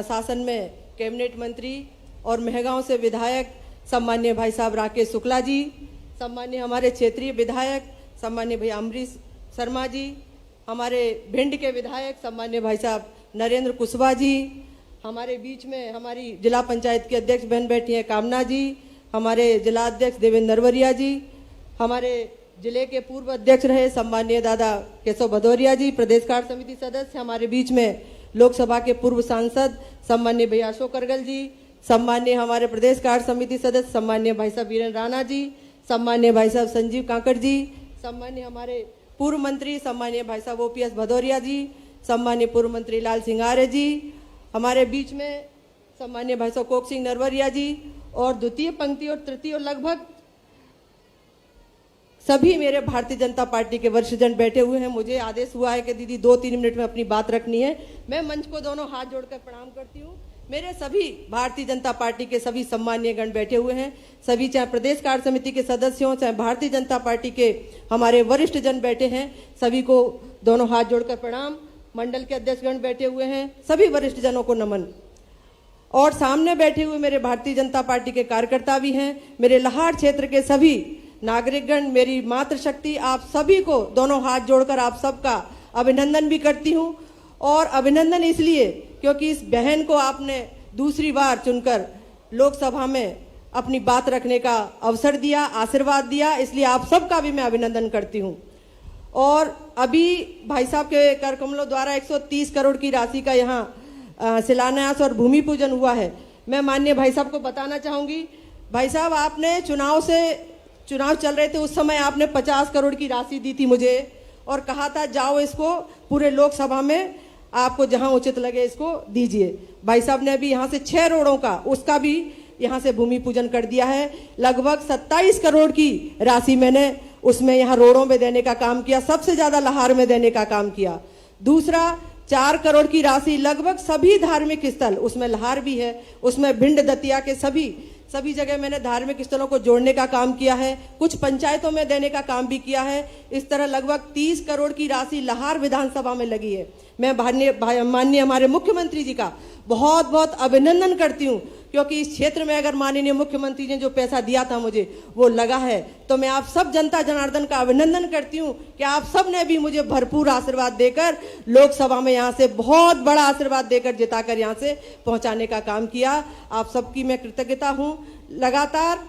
[SPEAKER 3] शासन में कैबिनेट मंत्री और मेहगांव से विधायक सम्माननीय भाई साहब राकेश शुक्ला जी, सम्माननीय हमारे क्षेत्रीय विधायक सम्माननीय भैया अमरीश शर्मा जी, हमारे भिंड के विधायक सम्माननीय भाई साहब नरेंद्र कुशवाहा जी, हमारे बीच में हमारी जिला पंचायत की अध्यक्ष बहन बैठी हैं कामना जी, हमारे जिला अध्यक्ष देवेंद्र नरवरिया जी, हमारे जिले के पूर्व अध्यक्ष रहे सम्माननीय दादा केशव भदौरिया जी, प्रदेश कार्य समिति सदस्य हमारे बीच में लोकसभा के पूर्व सांसद सम्माननीय भैया अशोक करगल जी, सम्माननीय हमारे प्रदेश कार्य समिति सदस्य सम्माननीय भाई साहब वीरेंद्र राणा जी, सम्माननीय भाई साहब संजीव काकड़ जी, सम्माननीय हमारे पूर्व मंत्री सम्माननीय भाई साहब OPS भदौरिया जी, सम्माननीय पूर्व मंत्री लाल सिंह आर्य जी, हमारे बीच में सम्माननीय भाई साहब कोक सिंह नरवरिया जी, और द्वितीय पंक्ति और तृतीय और लगभग सभी मेरे भारतीय जनता पार्टी के वरिष्ठजन बैठे हुए हैं। मुझे आदेश हुआ है कि दीदी 2-3 मिनट में अपनी बात रखनी है। मैं मंच को दोनों हाथ जोड़कर प्रणाम करती हूँ। मेरे सभी भारतीय जनता पार्टी के सभी सम्मानीय गण बैठे हुए हैं, सभी चाहे प्रदेश कार्य समिति के सदस्य हों, चाहे भारतीय जनता पार्टी के हमारे वरिष्ठ जन बैठे हैं, सभी को दोनों हाथ जोड़कर प्रणाम। मंडल के अध्यक्षगण बैठे हुए हैं, सभी वरिष्ठ जनों को नमन। और सामने बैठे हुए मेरे भारतीय जनता पार्टी के कार्यकर्ता भी हैं, मेरे लाहौर क्षेत्र के सभी नागरिकगण, मेरी मातृशक्ति, आप सभी को दोनों हाथ जोड़कर आप सबका अभिनंदन भी करती हूँ। और अभिनंदन इसलिए क्योंकि इस बहन को आपने दूसरी बार चुनकर लोकसभा में अपनी बात रखने का अवसर दिया, आशीर्वाद दिया, इसलिए आप सबका भी मैं अभिनंदन करती हूँ। और अभी भाई साहब के कर कमलों द्वारा 130 करोड़ की राशि का यहाँ शिलान्यास और भूमि पूजन हुआ है। मैं माननीय भाई साहब को बताना चाहूँगी, भाई साहब आपने चुनाव चल रहे थे उस समय आपने 50 करोड़ की राशि दी थी मुझे और कहा था जाओ इसको पूरे लोकसभा में आपको जहां उचित लगे इसको दीजिए। भाई साहब ने अभी यहाँ से 6 रोडों का उसका भी यहाँ से भूमि पूजन कर दिया है। लगभग 27 करोड़ की राशि मैंने उसमें यहाँ रोडों में देने का काम किया, सबसे ज्यादा लाहौर में देने का काम किया। दूसरा 4 करोड़ की राशि लगभग सभी धार्मिक स्थल, उसमें लाहौर भी है, उसमें भिंड दतिया के सभी जगह मैंने धार्मिक स्थलों को जोड़ने का काम किया है, कुछ पंचायतों में देने का काम भी किया है। इस तरह लगभग 30 करोड़ की राशि लाहौर विधानसभा में लगी है। मैं माननीय हमारे मुख्यमंत्री जी का बहुत बहुत अभिनंदन करती हूँ, क्योंकि इस क्षेत्र में अगर माननीय मुख्यमंत्री ने जो पैसा दिया था मुझे वो लगा है, तो मैं आप सब जनता जनार्दन का अभिनंदन करती हूँ कि आप सब ने भी मुझे भरपूर आशीर्वाद देकर लोकसभा में यहाँ से बहुत बड़ा आशीर्वाद देकर जिताकर यहाँ से पहुँचाने का काम किया। आप सबकी मैं कृतज्ञता हूँ। लगातार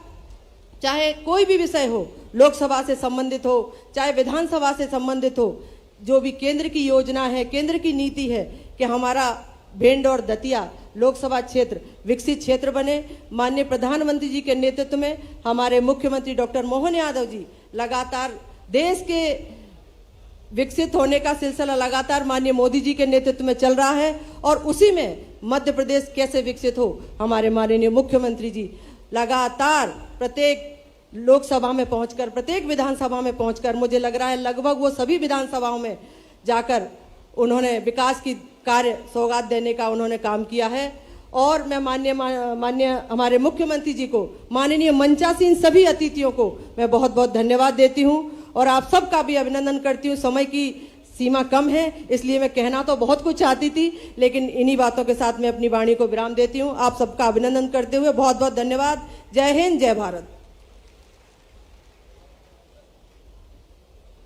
[SPEAKER 3] चाहे कोई भी विषय हो, लोकसभा से संबंधित हो चाहे विधानसभा से संबंधित हो, जो भी केंद्र की योजना है, केंद्र की नीति है कि हमारा भिंड और दतिया लोकसभा क्षेत्र विकसित क्षेत्र बने, माननीय प्रधानमंत्री जी के नेतृत्व में हमारे मुख्यमंत्री डॉक्टर मोहन यादव जी लगातार देश के विकसित होने का सिलसिला लगातार माननीय मोदी जी के नेतृत्व में चल रहा है और उसी में मध्य प्रदेश कैसे विकसित हो, हमारे माननीय मुख्यमंत्री जी लगातार प्रत्येक लोकसभा में पहुंचकर, प्रत्येक विधानसभा में पहुंचकर, मुझे लग रहा है लगभग वो सभी विधानसभाओं में जाकर उन्होंने विकास की कार्य सौगात देने का उन्होंने काम किया है। और मैं माननीय हमारे मुख्यमंत्री जी को, माननीय मंचासीन सभी अतिथियों को मैं बहुत बहुत धन्यवाद देती हूं और आप सबका भी अभिनंदन करती हूं। समय की सीमा कम है, इसलिए मैं कहना तो बहुत कुछ चाहती थी, लेकिन इन्हीं बातों के साथ मैं अपनी वाणी को विराम देती हूं। आप सबका अभिनंदन करते हुए बहुत बहुत धन्यवाद। जय हिंद, जय भारत।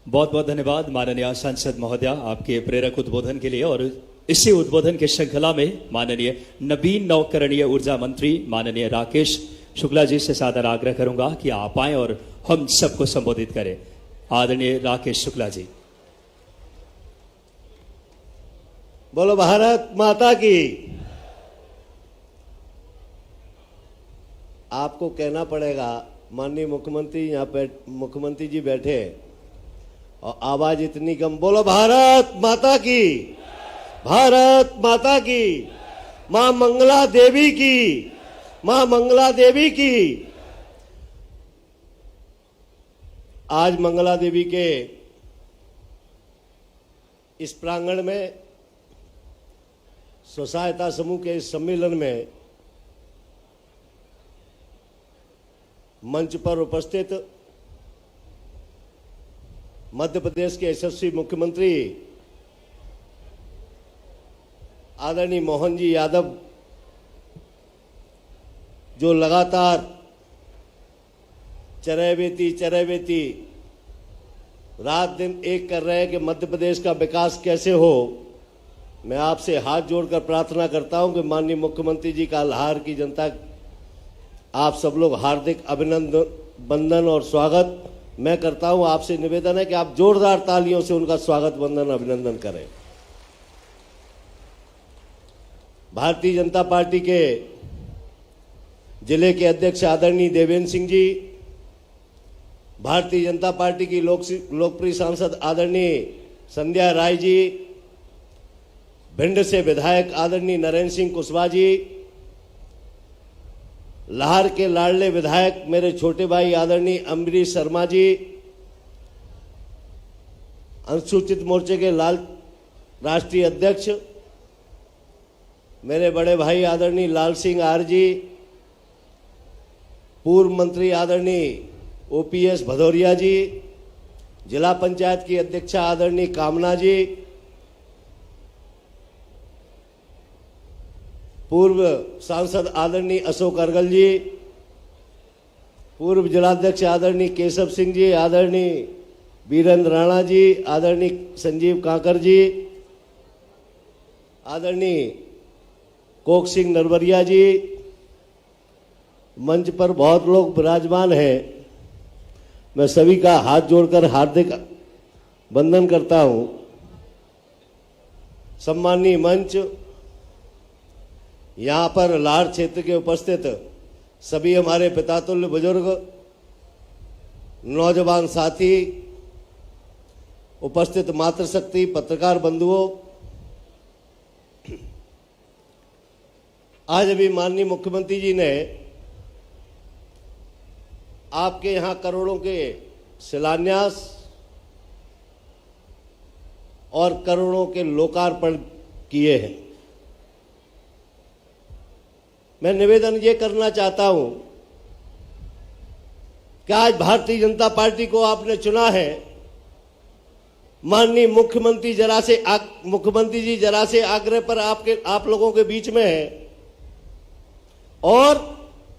[SPEAKER 1] बहुत बहुत धन्यवाद माननीय सांसद महोदया आपके प्रेरक उद्बोधन के लिए। और इसी उद्बोधन के श्रृंखला में माननीय नवीन नवकरणीय ऊर्जा मंत्री माननीय राकेश शुक्ला जी से सादर आग्रह करूंगा कि आप आए और हम सबको संबोधित करें। आदरणीय राकेश शुक्ला जी।
[SPEAKER 4] बोलो भारत माता की। आपको कहना पड़ेगा, माननीय मुख्यमंत्री यहाँ पे मुख्यमंत्री जी बैठे और आवाज इतनी कम, बोलो भारत माता की, भारत माता की, मां मंगला देवी की, मां मंगला देवी की। आज मंगला देवी के इस प्रांगण में स्व सहायता समूह के इस सम्मेलन में मंच पर उपस्थित मध्य प्रदेश के यशस्वी मुख्यमंत्री आदरणीय मोहन जी यादव, जो लगातार चरैवेती रात दिन एक कर रहे हैं कि मध्य प्रदेश का विकास कैसे हो। मैं आपसे हाथ जोड़कर प्रार्थना करता हूं कि माननीय मुख्यमंत्री जी का लाहौर की जनता, आप सब लोग हार्दिक अभिनंदन वंदन और स्वागत मैं करता हूं। आपसे निवेदन है कि आप जोरदार तालियों से उनका स्वागत वंदन अभिनंदन करें। भारतीय जनता पार्टी के जिले के अध्यक्ष आदरणीय देवेंद्र सिंह जी, भारतीय जनता पार्टी की लोकप्रिय सांसद आदरणीय संध्या राय जी, भिंड से विधायक आदरणीय नरेंद्र सिंह कुशवाहा जी, लाहौर के लाडले विधायक मेरे छोटे भाई आदरणीय अम्बरीश शर्मा जी, अनुसूचित मोर्चे के राष्ट्रीय अध्यक्ष मेरे बड़े भाई आदरणीय लाल सिंह आर जी, पूर्व मंत्री आदरणीय ओपीएस भदौरिया जी, जिला पंचायत की अध्यक्षा आदरणीय कामना जी, पूर्व सांसद आदरणीय अशोक अर्गल जी, पूर्व जिलाध्यक्ष आदरणीय केशव सिंह जी, आदरणीय वीरेंद्र राणा जी, आदरणीय संजीव कांकर जी, आदरणीय कोक सिंह नरवरिया जी, मंच पर बहुत लोग विराजमान हैं। मैं सभी का हाथ जोड़कर हार्दिक वंदन करता हूं। सम्माननीय मंच, यहां पर लाहौर क्षेत्र के उपस्थित सभी हमारे पितातुल्य बुजुर्ग, नौजवान साथी, उपस्थित मातृशक्ति, पत्रकार बंधुओं, आज अभी माननीय मुख्यमंत्री जी ने आपके यहां करोड़ों के शिलान्यास और करोड़ों के लोकार्पण किए हैं। मैं निवेदन ये करना चाहता हूं कि आज भारतीय जनता पार्टी को आपने चुना है। माननीय मुख्यमंत्री जी जरा से आग्रह पर आप लोगों के बीच में है और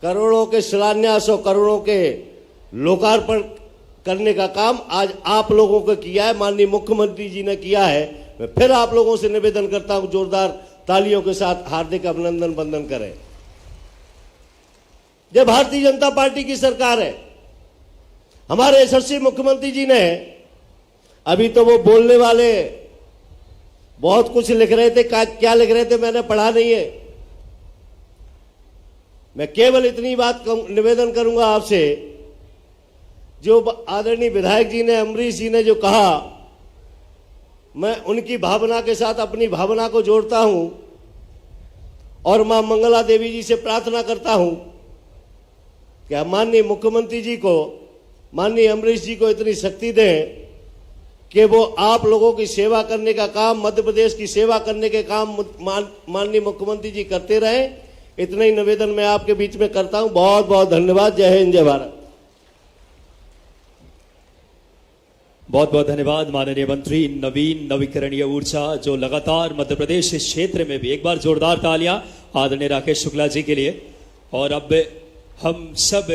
[SPEAKER 4] करोड़ों के शिलान्यास और करोड़ों के लोकार्पण करने का काम आज आप लोगों को किया है, माननीय मुख्यमंत्री जी ने किया है। मैं फिर आप लोगों से निवेदन करता हूं, जोरदार तालियों के साथ हार्दिक अभिनंदन वंदन करें। जब भारतीय जनता पार्टी की सरकार है, हमारे यशस्वी मुख्यमंत्री जी ने, अभी तो वो बोलने वाले बहुत कुछ लिख रहे थे, क्या लिख रहे थे मैंने पढ़ा नहीं है। मैं केवल इतनी बात निवेदन करूंगा आपसे, जो आदरणीय विधायक जी ने, अम्बरीश जी ने जो कहा मैं उनकी भावना के साथ अपनी भावना को जोड़ता हूं और मां मंगला देवी जी से प्रार्थना करता हूं कि माननीय मुख्यमंत्री जी को, माननीय अमरीश जी को इतनी शक्ति दें कि वो आप लोगों की सेवा करने का काम, मध्य प्रदेश की सेवा करने के काम माननीय मुख्यमंत्री जी करते रहें। इतना ही निवेदन मैं आपके बीच में करता हूं। बहुत बहुत धन्यवाद। जय हिंद, जय भारत।
[SPEAKER 1] बहुत बहुत धन्यवाद माननीय मंत्री नवीन नवीकरणीय ऊर्जा, जो लगातार मध्य प्रदेश इस क्षेत्र में भी, एक बार जोरदार तालियां आदरणीय राकेश शुक्ला जी के लिए। और अब हम सब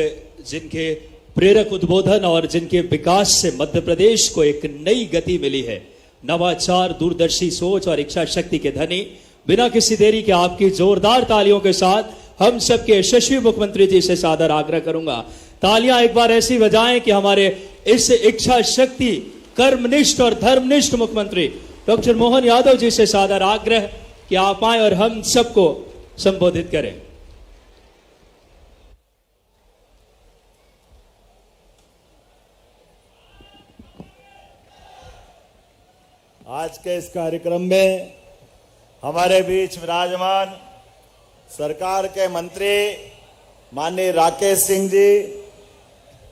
[SPEAKER 1] जिनके प्रेरक उद्बोधन और जिनके विकास से मध्य प्रदेश को एक नई गति मिली है, नवाचार, दूरदर्शी सोच और इच्छा शक्ति के धनी, बिना किसी देरी के आपकी जोरदार तालियों के साथ हम सबके यशस्वी मुख्यमंत्री जी से सादर आग्रह करूंगा, तालियां एक बार ऐसी बजाएं कि हमारे इस इच्छा शक्ति, कर्मनिष्ठ और धर्मनिष्ठ मुख्यमंत्री डॉक्टर मोहन यादव जी से सादर आग्रह कि आप आए और हम सबको संबोधित करें।
[SPEAKER 5] आज के इस कार्यक्रम में हमारे बीच विराजमान सरकार के मंत्री माननीय राकेश सिंह जी,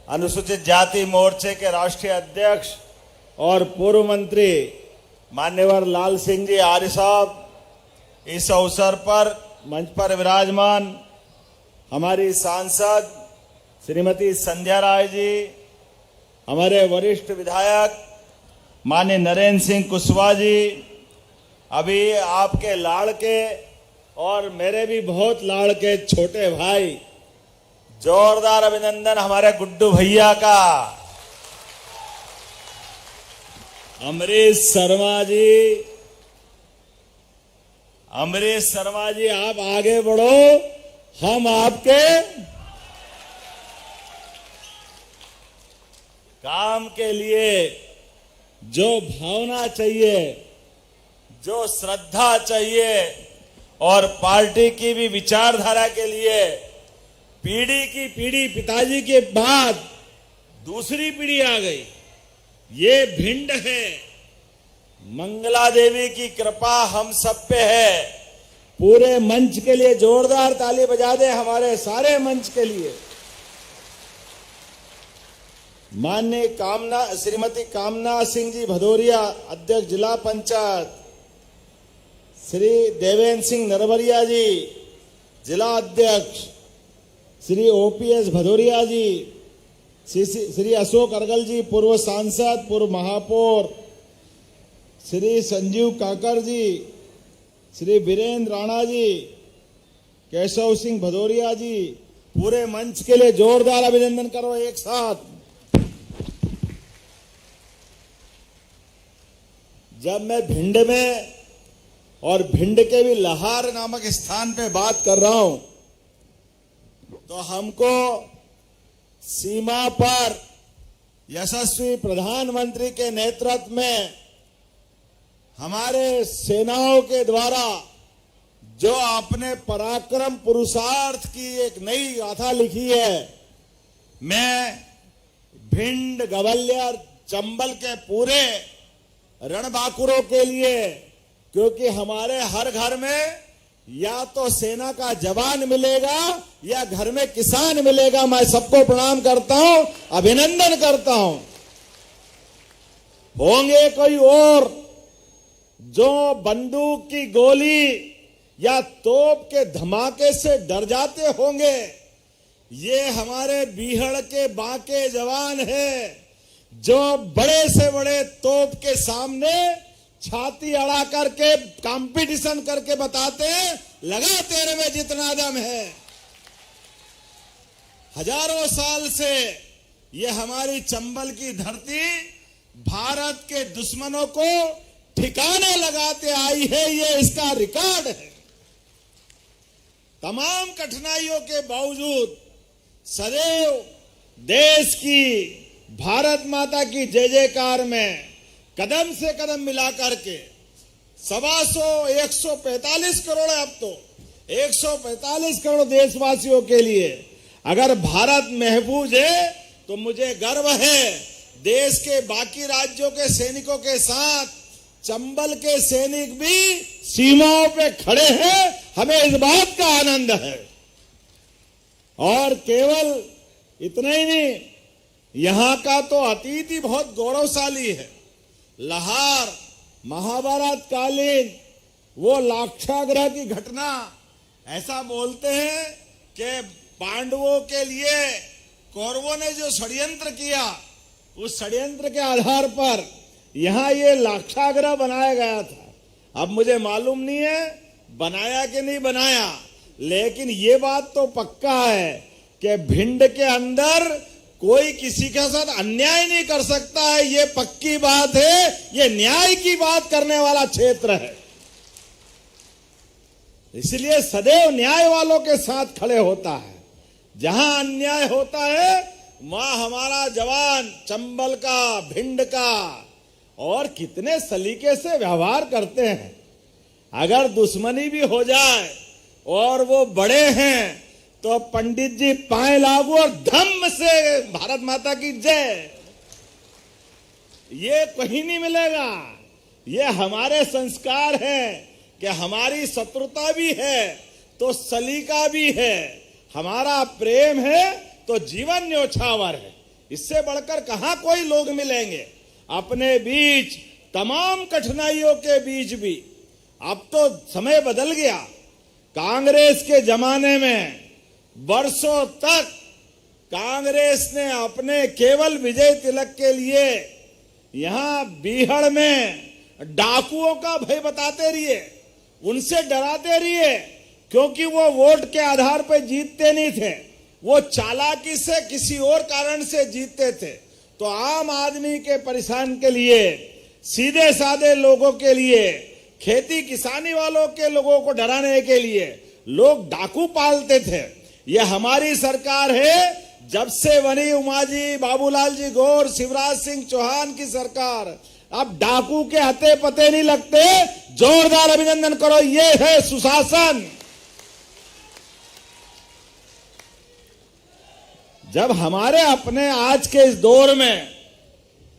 [SPEAKER 5] अनुसूचित जाति मोर्चे के राष्ट्रीय अध्यक्ष और पूर्व मंत्री मान्यवर लाल सिंह जी आर्य साहब, इस अवसर पर मंच पर विराजमान हमारी सांसद श्रीमती संध्या राय जी, हमारे वरिष्ठ विधायक माननीय नरेंद्र सिंह कुशवाहा जी, अभी आपके लाड़के और मेरे भी बहुत लाड़के छोटे भाई, जोरदार अभिनंदन हमारे गुड्डू भैया का, अमरीश शर्मा जी आप आगे बढ़ो, हम आपके काम के लिए जो भावना चाहिए, जो श्रद्धा चाहिए और पार्टी की भी विचारधारा के लिए पीढ़ी की पीढ़ी, पिताजी के बाद दूसरी पीढ़ी आ गई। ये भिंड है, मंगला देवी की कृपा हम सब पे है। पूरे मंच के लिए जोरदार ताली बजा दे, हमारे सारे मंच के लिए। माननीय श्रीमती कामना सिंह जी भदौरिया, अध्यक्ष जिला पंचायत, श्री देवेंद्र सिंह नरवरिया जी, जिला अध्यक्ष, श्री ओपीएस भदौरिया जी, श्री अशोक अर्गल जी, पूर्व सांसद, पूर्व महापौर, श्री संजीव काकर जी, श्री वीरेंद्र राणा जी, केशव सिंह भदौरिया जी, पूरे मंच के लिए जोरदार अभिनंदन करो एक साथ। जब मैं भिंड में और भिंड के भी लहार नामक स्थान पे बात कर रहा हूं, तो हमको सीमा पर यशस्वी प्रधानमंत्री के नेतृत्व में हमारे सेनाओं के द्वारा जो अपने पराक्रम पुरुषार्थ की एक नई गाथा लिखी है, मैं भिंड, ग्वालियर, चंबल के पूरे रणबांकुरों के लिए, क्योंकि हमारे हर घर में या तो सेना का जवान मिलेगा या घर में किसान मिलेगा। मैं सबको प्रणाम करता हूं, अभिनंदन करता हूं। होंगे कोई और जो बंदूक की गोली या तोप के धमाके से डर जाते होंगे, ये हमारे बीहड़ के बांके जवान हैं जो बड़े से बड़े तोप के सामने छाती अड़ा करके कंपटीशन करके बताते हैं, लगा तेरे में जितना दम है। हजारों साल से ये हमारी चंबल की धरती भारत के दुश्मनों को ठिकाने लगाते आई है, ये इसका रिकॉर्ड है। तमाम कठिनाइयों के बावजूद सदैव देश की, भारत माता की जय जयकार में कदम से कदम मिला करके 145 करोड़ है, अब तो 145 करोड़ देशवासियों के लिए अगर भारत महफूज है तो मुझे गर्व है। देश के बाकी राज्यों के सैनिकों के साथ चंबल के सैनिक भी सीमाओं पे खड़े हैं, हमें इस बात का आनंद है। और केवल इतना ही नहीं, यहां का तो अतीत ही बहुत गौरवशाली है। लाहौर महाभारत कालीन वो लाक्षागृह की घटना, ऐसा बोलते हैं कि पांडवों के लिए कौरवों ने जो षड्यंत्र किया, उस षड्यंत्र के आधार पर यहां ये लाक्षागृह बनाया गया था। अब मुझे मालूम नहीं है बनाया कि नहीं बनाया, लेकिन ये बात तो पक्का है कि भिंड के अंदर कोई किसी के साथ अन्याय नहीं कर सकता है। ये पक्की बात है, ये न्याय की बात करने वाला क्षेत्र है। इसलिए सदैव न्याय वालों के साथ खड़े होता है। जहां अन्याय होता है वहां हमारा जवान चंबल का, भिंड का, और कितने सलीके से व्यवहार करते हैं। अगर दुश्मनी भी हो जाए और वो बड़े हैं तो पंडित जी पाए लागू और धम्म से भारत माता की जय, ये कहीं नहीं मिलेगा। ये हमारे संस्कार हैं कि हमारी शत्रुता भी है तो सलीका भी है, हमारा प्रेम है तो जीवन न्योछावर है। इससे बढ़कर कहां कोई लोग मिलेंगे अपने बीच, तमाम कठिनाइयों के बीच भी। अब तो समय बदल गया। कांग्रेस के जमाने में वर्षों तक कांग्रेस ने अपने केवल विजय तिलक के लिए यहां बीहड़ में डाकुओं का भय बताते रहिए, उनसे डराते रहिए, क्योंकि वो वोट के आधार पर जीतते नहीं थे, वो चालाकी से किसी और कारण से जीतते थे। तो आम आदमी के परेशान के लिए, सीधे साधे लोगों के लिए, खेती किसानी वालों के लोगों को डराने के लिए लोग डाकू पालते थे। ये हमारी सरकार है। जब से बनी उमाजी, बाबूलाल जी गौर, शिवराज सिंह चौहान की सरकार, अब डाकू के हते पते नहीं लगते। जोरदार अभिनंदन करो, ये है सुशासन। जब हमारे अपने आज के इस दौर में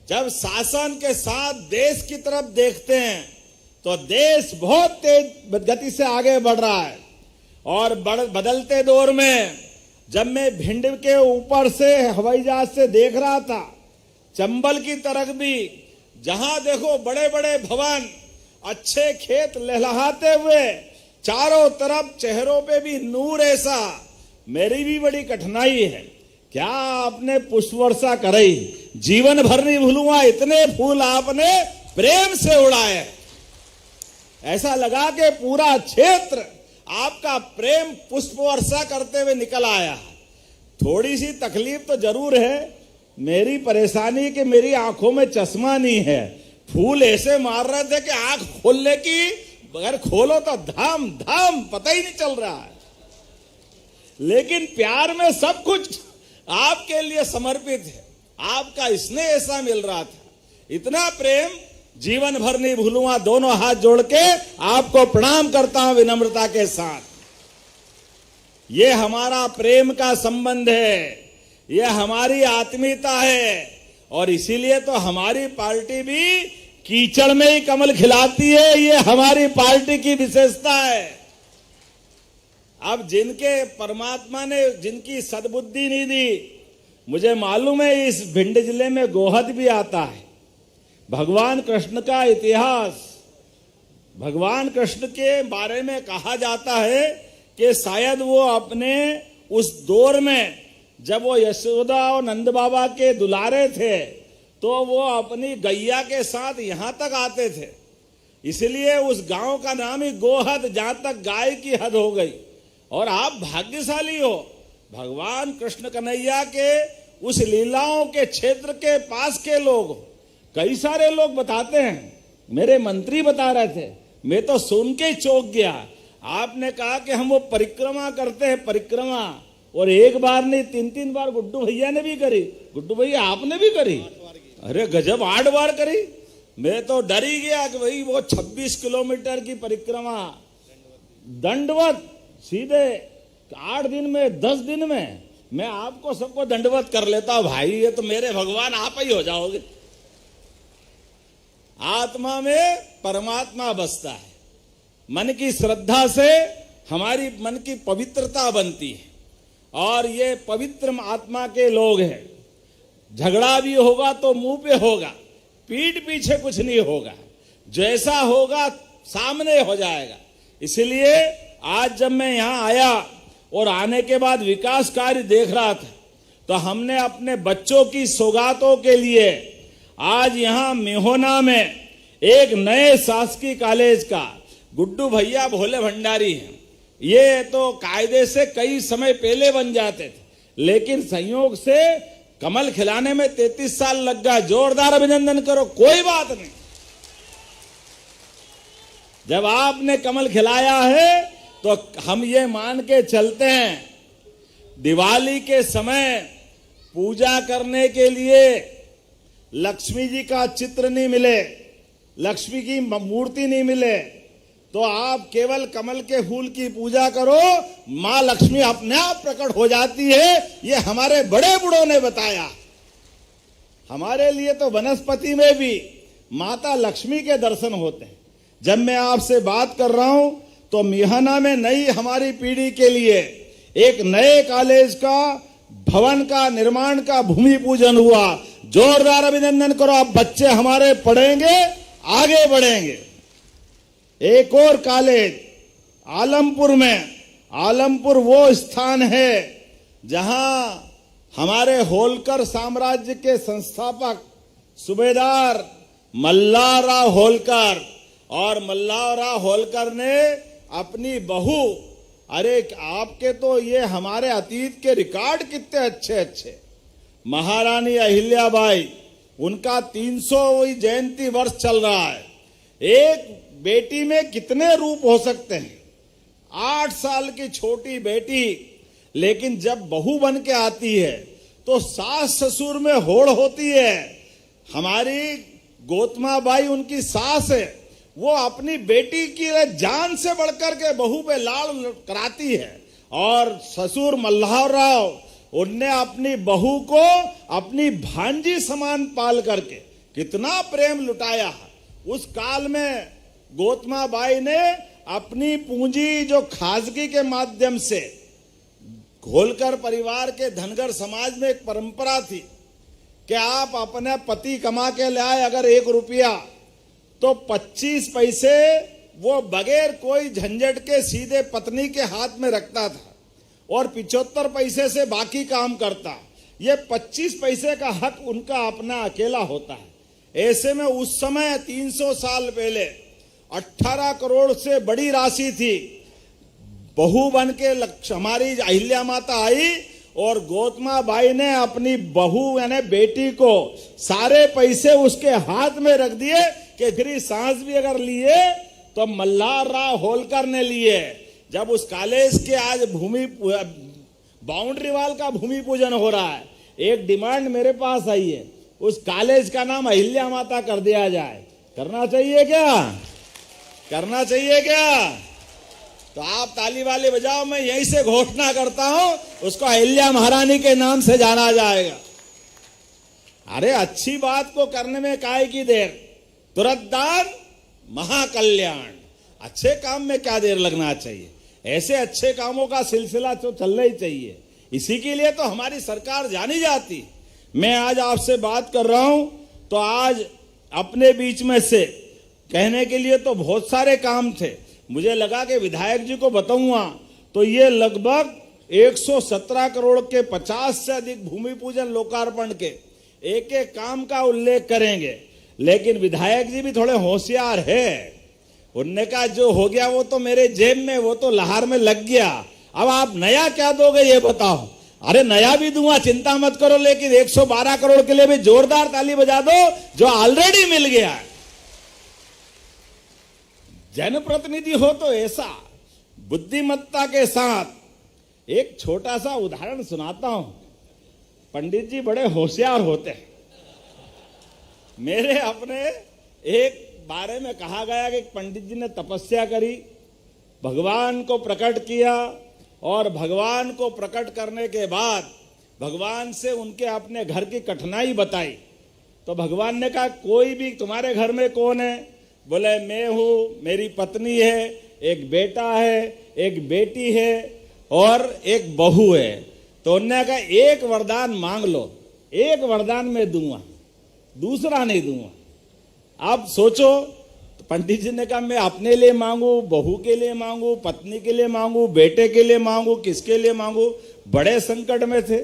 [SPEAKER 5] जब शासन के साथ देश की तरफ देखते हैं तो देश बहुत तेज गति से आगे बढ़ रहा है। और बदलते दौर में जब मैं भिंड के ऊपर से हवाई जहाज से देख रहा था, चंबल की तरफ भी जहां देखो बड़े बड़े भवन, अच्छे खेत लहलहाते हुए, चारों तरफ चेहरों पे भी नूर ऐसा। मेरी भी बड़ी कठिनाई है, क्या आपने पुष्प वर्षा कराई, जीवन भर नहीं भूलूंगा, इतने फूल आपने प्रेम से उड़ाए। ऐसा लगा कि पूरा क्षेत्र आपका प्रेम पुष्प वर्षा करते हुए निकल आया। थोड़ी सी तकलीफ तो जरूर है। मेरी परेशानी कि मेरी आंखों में चश्मा नहीं है। फूल ऐसे मार रहे थे कि आंख खोलने की, अगर खोलो तो धाम धाम पता ही नहीं चल रहा है। लेकिन प्यार में सब कुछ आपके लिए समर्पित है। आपका स्नेह ऐसा मिल रहा था, इतना प्रेम जीवन भर नहीं भूलूंगा। दोनों हाथ जोड़ के आपको प्रणाम करता हूं विनम्रता के साथ। ये हमारा प्रेम का संबंध है, ये हमारी आत्मीयता है। और इसीलिए तो हमारी पार्टी भी कीचड़ में ही कमल खिलाती है। ये हमारी पार्टी की विशेषता है। अब जिनके परमात्मा ने जिनकी सद्बुद्धि नहीं दी, मुझे मालूम है इस भिंड जिले में गोहद भी आता है। भगवान कृष्ण का इतिहास, भगवान कृष्ण के बारे में कहा जाता है कि शायद वो अपने उस दौर में जब वो यशोदा और नंद बाबा के दुलारे थे तो वो अपनी गैया के साथ यहां तक आते थे। इसलिए उस गांव का नाम ही गोहद, जहां तक गाय की हद हो गई। और आप भाग्यशाली हो, भगवान कृष्ण कन्हैया के उस लीलाओं के क्षेत्र के पास के लोग। कई सारे लोग बताते हैं, मेरे मंत्री बता रहे थे, मैं तो सुन के ही चौंक गया। आपने कहा कि हम वो परिक्रमा करते हैं, परिक्रमा, और एक बार नहीं 3-3 बार गुड्डू भैया ने भी करी। गुड्डू भैया आपने भी करी? अरे गजब, 8 बार करी। मैं तो डर ही गया कि भाई वो 26 किलोमीटर की परिक्रमा दंडवत सीधे 8 दिन में, 10 दिन में मैं आपको सबको दंडवत कर लेता हूं। भाई ये तो मेरे भगवान आप ही हो जाओगे।
[SPEAKER 2] आत्मा में परमात्मा बसता है। मन की श्रद्धा से हमारी मन की पवित्रता बनती है और ये पवित्र आत्मा के लोग हैं। झगड़ा भी होगा तो मुंह पे होगा, पीठ पीछे कुछ नहीं होगा, जैसा होगा सामने हो जाएगा। इसलिए आज जब मैं यहाँ आया और आने के बाद विकास कार्य देख रहा था तो हमने अपने बच्चों की सौगातों के लिए आज यहाँ मेहोना में एक नए शासकीय कॉलेज का गुड्डू भैया भोले भंडारी हैं। ये तो कायदे से कई समय पहले बन जाते थे, लेकिन संयोग से कमल खिलाने में 33 साल लग गया। जोरदार अभिनंदन करो, कोई बात नहीं। जब आपने कमल खिलाया है तो हम ये मान के चलते हैं, दिवाली के समय पूजा करने के लिए लक्ष्मी जी का चित्र नहीं मिले, लक्ष्मी की मूर्ति नहीं मिले, तो आप केवल कमल के फूल की पूजा करो, मां लक्ष्मी अपने आप प्रकट हो जाती है। ये हमारे बड़े बूढ़ों ने बताया। हमारे लिए तो वनस्पति में भी माता लक्ष्मी के दर्शन होते हैं। जब मैं आपसे बात कर रहा हूं तो मिहाना में नई हमारी पीढ़ी के लिए एक नए कॉलेज का भवन का निर्माण का भूमि पूजन हुआ। जोरदार अभिनंदन करो। अब बच्चे हमारे पढ़ेंगे, आगे बढ़ेंगे। एक और कॉलेज आलमपुर में, आलमपुर वो स्थान है जहां हमारे होलकर साम्राज्य के संस्थापक सूबेदार मल्हारराव होलकर, और मल्हारराव होलकर ने अपनी बहू, अरे आपके तो ये हमारे अतीत के रिकॉर्ड कितने अच्छे अच्छे, महारानी अहिल्याबाई, उनका 300वीं जयंती वर्ष चल रहा है। एक बेटी में कितने रूप हो सकते हैं। 8 साल की छोटी बेटी, लेकिन जब बहू बन के आती है तो सास ससुर में होड़ होती है। हमारी गौतमा बाई उनकी सास है, वो अपनी बेटी की जान से बढ़कर के बहू पे लाड़ कराती है। और ससुर मल्हारराव, उनने अपनी बहू को अपनी भांजी समान पाल करके कितना प्रेम लुटाया है। उस काल में गौतमा बाई ने अपनी पूंजी जो खासगी के माध्यम से, होलकर परिवार के धनगर समाज में एक परंपरा थी कि आप अपने पति कमा के ले आए अगर 1 रुपया, तो 25 पैसे वो बगैर कोई झंझट के सीधे पत्नी के हाथ में रखता था और 75 पैसे से बाकी काम करता। ये 25 पैसे का हक उनका अपना अकेला होता है। ऐसे में उस समय 300 साल पहले 18 करोड़ से बड़ी राशि थी। बहू बन के हमारी अहिल्या माता आई और गौतमा बाई ने अपनी बहू यानी बेटी को सारे पैसे उसके हाथ में रख दिए कि फिर सांस भी अगर लिए तो मल्हारराव होलकर ने लिए। जब उस कॉलेज के आज बाउंड्री वॉल का भूमि पूजन हो रहा है, एक डिमांड मेरे पास आई है, उस कॉलेज का नाम अहिल्या माता कर दिया जाए। करना चाहिए क्या? करना चाहिए क्या? तो आप ताली वाले बजाओ, मैं यहीं से घोषणा करता हूं, उसको अहिल्या महारानी के नाम से जाना जाएगा। अरे अच्छी बात को करने में काहे की देर, तुरंत दान महाकल्याण। अच्छे काम में क्या देर लगना चाहिए, ऐसे अच्छे कामों का सिलसिला तो चलना ही चाहिए। इसी के लिए तो हमारी सरकार जानी जाती। मैं आज आपसे बात कर रहा हूं तो आज अपने बीच में से कहने के लिए तो बहुत सारे काम थे, मुझे लगा कि विधायक जी को बताऊंगा तो ये लगभग 117 करोड़ के 50 से अधिक भूमि पूजन लोकार्पण के एक एक काम का उल्लेख करेंगे। लेकिन विधायक जी भी थोड़े होशियार है, उनने कहा जो हो गया वो तो मेरे जेब में, वो तो लहार में लग गया, अब आप नया क्या दोगे ये बताओ। अरे नया भी दूंगा, चिंता मत करो, लेकिन 112 करोड़ के लिए भी जोरदार ताली बजा दो जो ऑलरेडी मिल गया है। जनप्रतिनिधि हो तो ऐसा बुद्धिमत्ता के साथ एक छोटा सा उदाहरण सुनाता हूं। पंडित जी बड़े होशियार होते हैं। मेरे अपने एक बारे में कहा गया कि पंडित जी ने तपस्या करी, भगवान को प्रकट किया, और भगवान को प्रकट करने के बाद भगवान से उनके अपने घर की कठिनाई बताई।
[SPEAKER 5] तो भगवान ने कहा कोई भी तुम्हारे घर में कौन है? बोले मैं हूं, मेरी पत्नी है, एक बेटा है, एक बेटी है और एक बहू है। तो उन्होंने कहा एक वरदान मांग लो, एक वरदान मैं दूंगा, दूसरा नहीं दूंगा। आप सोचो, तो पंडित जी ने कहा मैं अपने लिए मांगू, बहू के लिए मांगू, पत्नी के लिए मांगू, बेटे के लिए मांगू, किसके लिए मांगू? बड़े संकट में थे।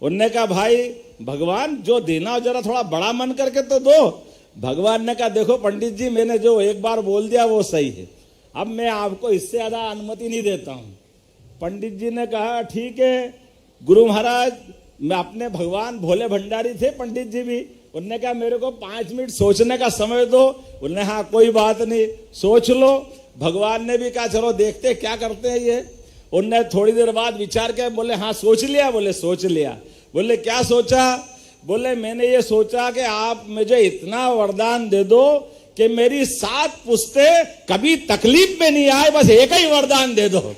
[SPEAKER 5] उन्होंने कहा भाई भगवान जो देना हो जरा थोड़ा बड़ा मन करके तो दो। भगवान ने कहा देखो पंडित जी, मैंने जो एक बार बोल दिया वो सही है, अब मैं आपको इससे ज्यादा अनुमति नहीं देता हूं। पंडित जी ने कहा ठीक है गुरु महाराज, मैं अपने भगवान भोले भंडारी थे पंडित जी भी, उन्होंने कहा मेरे को 5 मिनट सोचने का समय दो। उन्होंने हाँ कोई बात नहीं, सोच लो। भगवान ने भी कहा चलो देखते क्या करते हैं ये। उनने थोड़ी देर बाद विचार किया, बोले हाँ सोच लिया? बोले सोच लिया। बोले क्या सोचा? बोले मैंने ये सोचा कि आप मुझे इतना वरदान दे दो कि मेरी 7 पुश्ते कभी तकलीफ में नहीं आए, बस एक ही वरदान दे दो।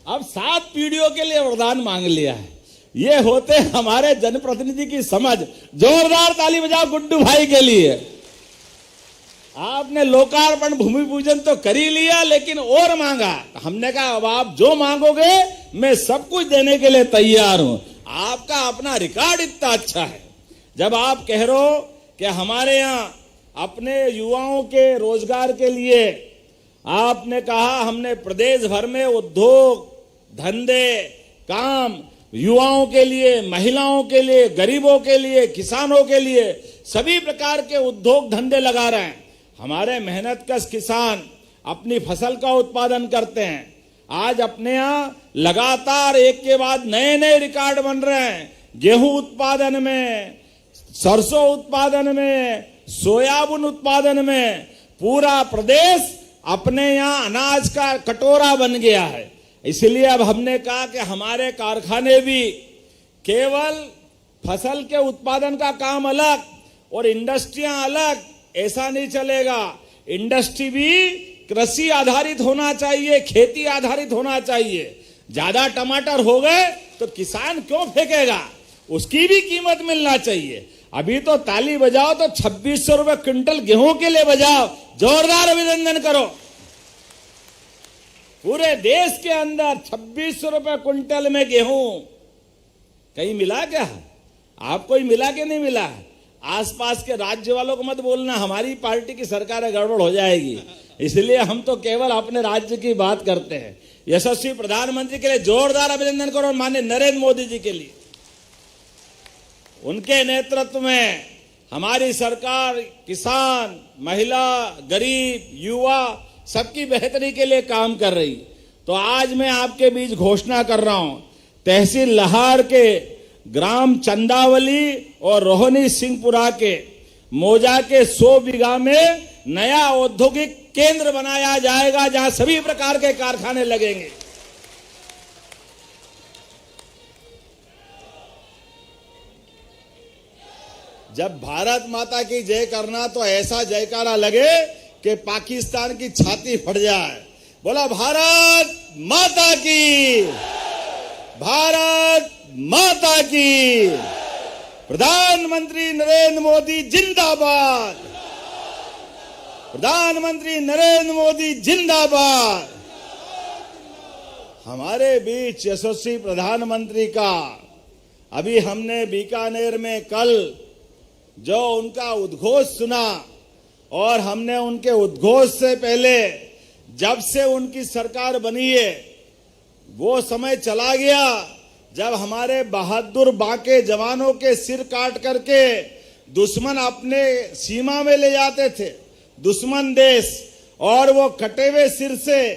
[SPEAKER 5] अब 7 पीढ़ियों के लिए वरदान मांग लिया है। ये होते हमारे जनप्रतिनिधि की समझ। जोरदार ताली बजाओ गुड्डू भाई के लिए। आपने लोकार्पण भूमि पूजन तो कर ही लिया, लेकिन और मांगा। हमने कहा अब आप जो मांगोगे मैं सब कुछ देने के लिए तैयार हूं। आपका अपना रिकॉर्ड इतना अच्छा है। जब आप कह रहे हो कि हमारे यहां अपने युवाओं के रोजगार के लिए आपने कहा हमने प्रदेश भर में उद्योग धंधे काम युवाओं के लिए, महिलाओं के लिए, गरीबों के लिए, किसानों के लिए सभी प्रकार के उद्योग धंधे लगा रहे हैं। हमारे मेहनतकश किसान अपनी फसल का उत्पादन करते हैं। आज अपने यहां लगातार एक के बाद नए नए रिकॉर्ड बन रहे हैं। गेहूं उत्पादन में, सरसों उत्पादन में, सोयाबीन उत्पादन में पूरा प्रदेश अपने यहां अनाज का कटोरा बन गया है। इसलिए अब हमने कहा कि हमारे कारखाने भी केवल फसल के उत्पादन का काम अलग और इंडस्ट्रियां अलग, ऐसा नहीं चलेगा। इंडस्ट्री भी कृषि आधारित होना चाहिए, खेती आधारित होना चाहिए। ज्यादा टमाटर हो गए तो किसान क्यों फेंकेगा, उसकी भी कीमत मिलना चाहिए। अभी तो ताली बजाओ तो 2600 रुपए क्विंटल गेहूं के लिए बजाओ, जोरदार अभिनंदन करो। पूरे देश के अंदर 2600 रुपए क्विंटल में गेहूं कहीं मिला क्या? आपको ही मिला कि नहीं मिला? आसपास के राज्य वालों को मत बोलना हमारी पार्टी की सरकार है गड़बड़ हो जाएगी। इसलिए हम तो केवल अपने राज्य की बात करते हैं। यशस्वी प्रधानमंत्री के लिए जोरदार अभिनंदन करो, माननीय नरेंद्र मोदी जी के लिए। उनके नेतृत्व में हमारी सरकार किसान, महिला, गरीब, युवा सबकी बेहतरी के लिए काम कर रही। तो आज मैं आपके बीच घोषणा कर रहा हूं, तहसील लहार के ग्राम चंदावली और रोहिणी सिंहपुरा के मौजा के 100 बीघा में नया औद्योगिक केंद्र बनाया जाएगा, जहां सभी प्रकार के कारखाने लगेंगे। जब भारत माता की जय करना तो ऐसा जयकारा लगे कि पाकिस्तान की छाती फट जाए। बोला भारत माता की, भारत माता की। प्रधानमंत्री नरेंद्र मोदी जिंदाबाद, प्रधानमंत्री नरेंद्र मोदी जिंदाबाद। हमारे बीच यशस्वी प्रधानमंत्री का अभी हमने बीकानेर में कल जो उनका उद्घोष सुना, और हमने उनके उद्घोष से पहले जब से उनकी सरकार बनी है वो समय चला गया जब हमारे बहादुर बांके जवानों के सिर काट करके दुश्मन अपने सीमा में ले जाते थे, दुश्मन देश, और वो कटे हुए सिर से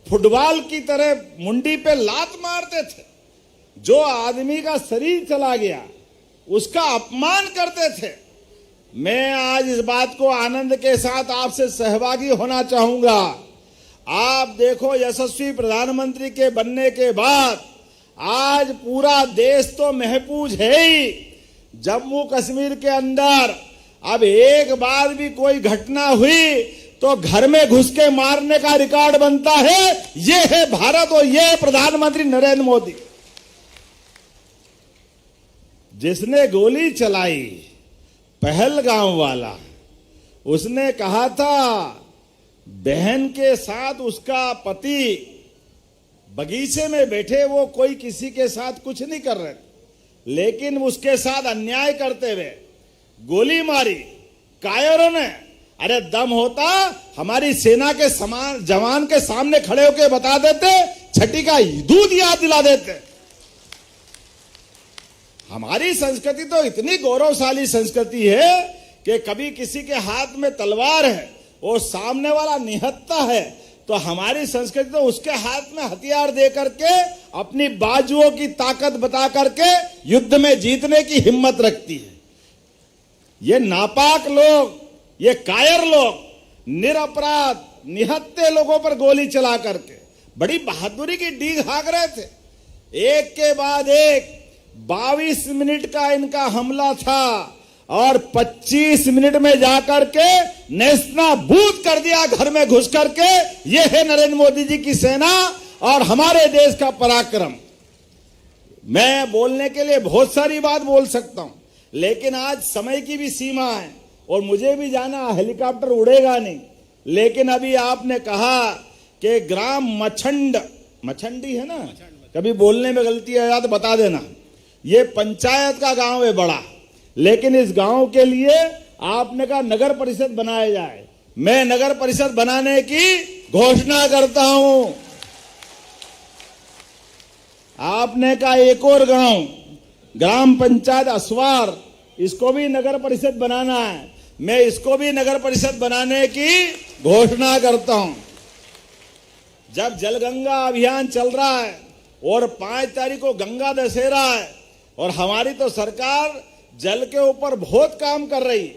[SPEAKER 5] फुटबॉल की तरह मुंडी पे लात मारते थे। जो आदमी का शरीर चला गया उसका अपमान करते थे। मैं आज इस बात को आनंद के साथ आपसे सहभागी होना चाहूंगा। आप देखो यशस्वी प्रधानमंत्री के बनने के बाद आज पूरा देश तो महफूज है ही। जम्मू कश्मीर के अंदर अब एक बार भी कोई घटना हुई तो घर में घुस के मारने का रिकॉर्ड बनता है। ये है भारत और ये है प्रधानमंत्री नरेंद्र मोदी। जिसने गोली चलाई पहलगाम वाला, उसने कहा था बहन के साथ उसका पति बगीचे में बैठे, वो कोई किसी के साथ कुछ नहीं कर रहे, लेकिन उसके साथ अन्याय करते हुए गोली मारी कायरों ने। अरे दम होता हमारी सेना के समान जवान के सामने खड़े होकर बता देते, छठी का दूध याद दिला देते। हमारी संस्कृति तो इतनी गौरवशाली संस्कृति है कि कभी किसी के हाथ में तलवार है और सामने वाला निहत्था है, तो हमारी संस्कृति तो उसके हाथ में हथियार दे करके अपनी बाजुओं की ताकत बता करके युद्ध में जीतने की हिम्मत रखती है। ये नापाक लोग, ये कायर लोग निरपराध निहत्थे लोगों पर गोली चला करके बड़ी बहादुरी की डीग हाँक रहे थे। एक के बाद एक 22 मिनट का इनका हमला था और 25 मिनट में जाकर के नेस्तनाबूद कर दिया घर में घुस करके। ये है नरेंद्र मोदी जी की सेना और हमारे देश का पराक्रम। मैं बोलने के लिए बहुत सारी बात बोल सकता हूं, लेकिन आज समय की भी सीमा है और मुझे भी जाना, हेलीकॉप्टर उड़ेगा नहीं। लेकिन अभी आपने कहा कि ग्राम मछंडी है ना, कभी बोलने में गलती है तो बता देना। ये पंचायत का गांव है बड़ा, लेकिन इस गांव के लिए आपने कहा नगर परिषद बनाया जाए। मैं नगर परिषद बनाने की घोषणा करता हूं। आपने कहा एक और गांव ग्राम पंचायत असवार, इसको भी नगर परिषद बनाना है। मैं इसको भी नगर परिषद बनाने की घोषणा करता हूं। जब जलगंगा अभियान चल रहा है और 5 तारीख को गंगा दशहरा है और हमारी तो सरकार जल के ऊपर बहुत काम कर रही।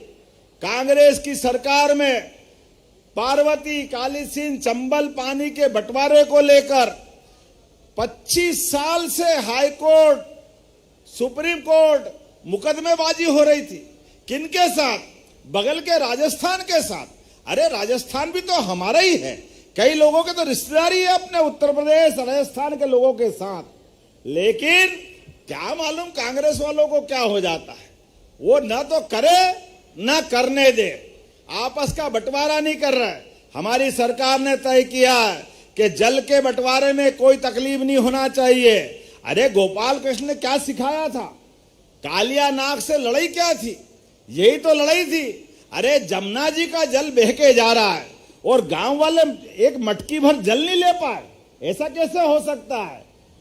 [SPEAKER 5] कांग्रेस की सरकार में पार्वती, काली सिंध, चंबल पानी के बंटवारे को लेकर 25 साल से हाई कोर्ट, सुप्रीम कोर्ट मुकदमेबाजी हो रही थी। किनके साथ? बगल के राजस्थान के साथ। अरे राजस्थान भी तो हमारा ही है, कई लोगों के तो रिश्तेदारी है अपने उत्तर प्रदेश राजस्थान के लोगों के साथ। लेकिन क्या मालूम कांग्रेस वालों को क्या हो जाता है, वो ना तो करे ना करने दे, आपस का बंटवारा नहीं कर रहा है। हमारी सरकार ने तय किया कि जल के बंटवारे में कोई तकलीफ नहीं होना चाहिए। अरे गोपाल कृष्ण ने क्या सिखाया था? कालिया नाग से लड़ाई क्या थी? यही तो लड़ाई थी। अरे जमुना जी का जल बह के जा रहा है और गांव वाले एक मटकी भर जल नहीं ले पाए, ऐसा कैसे हो सकता है?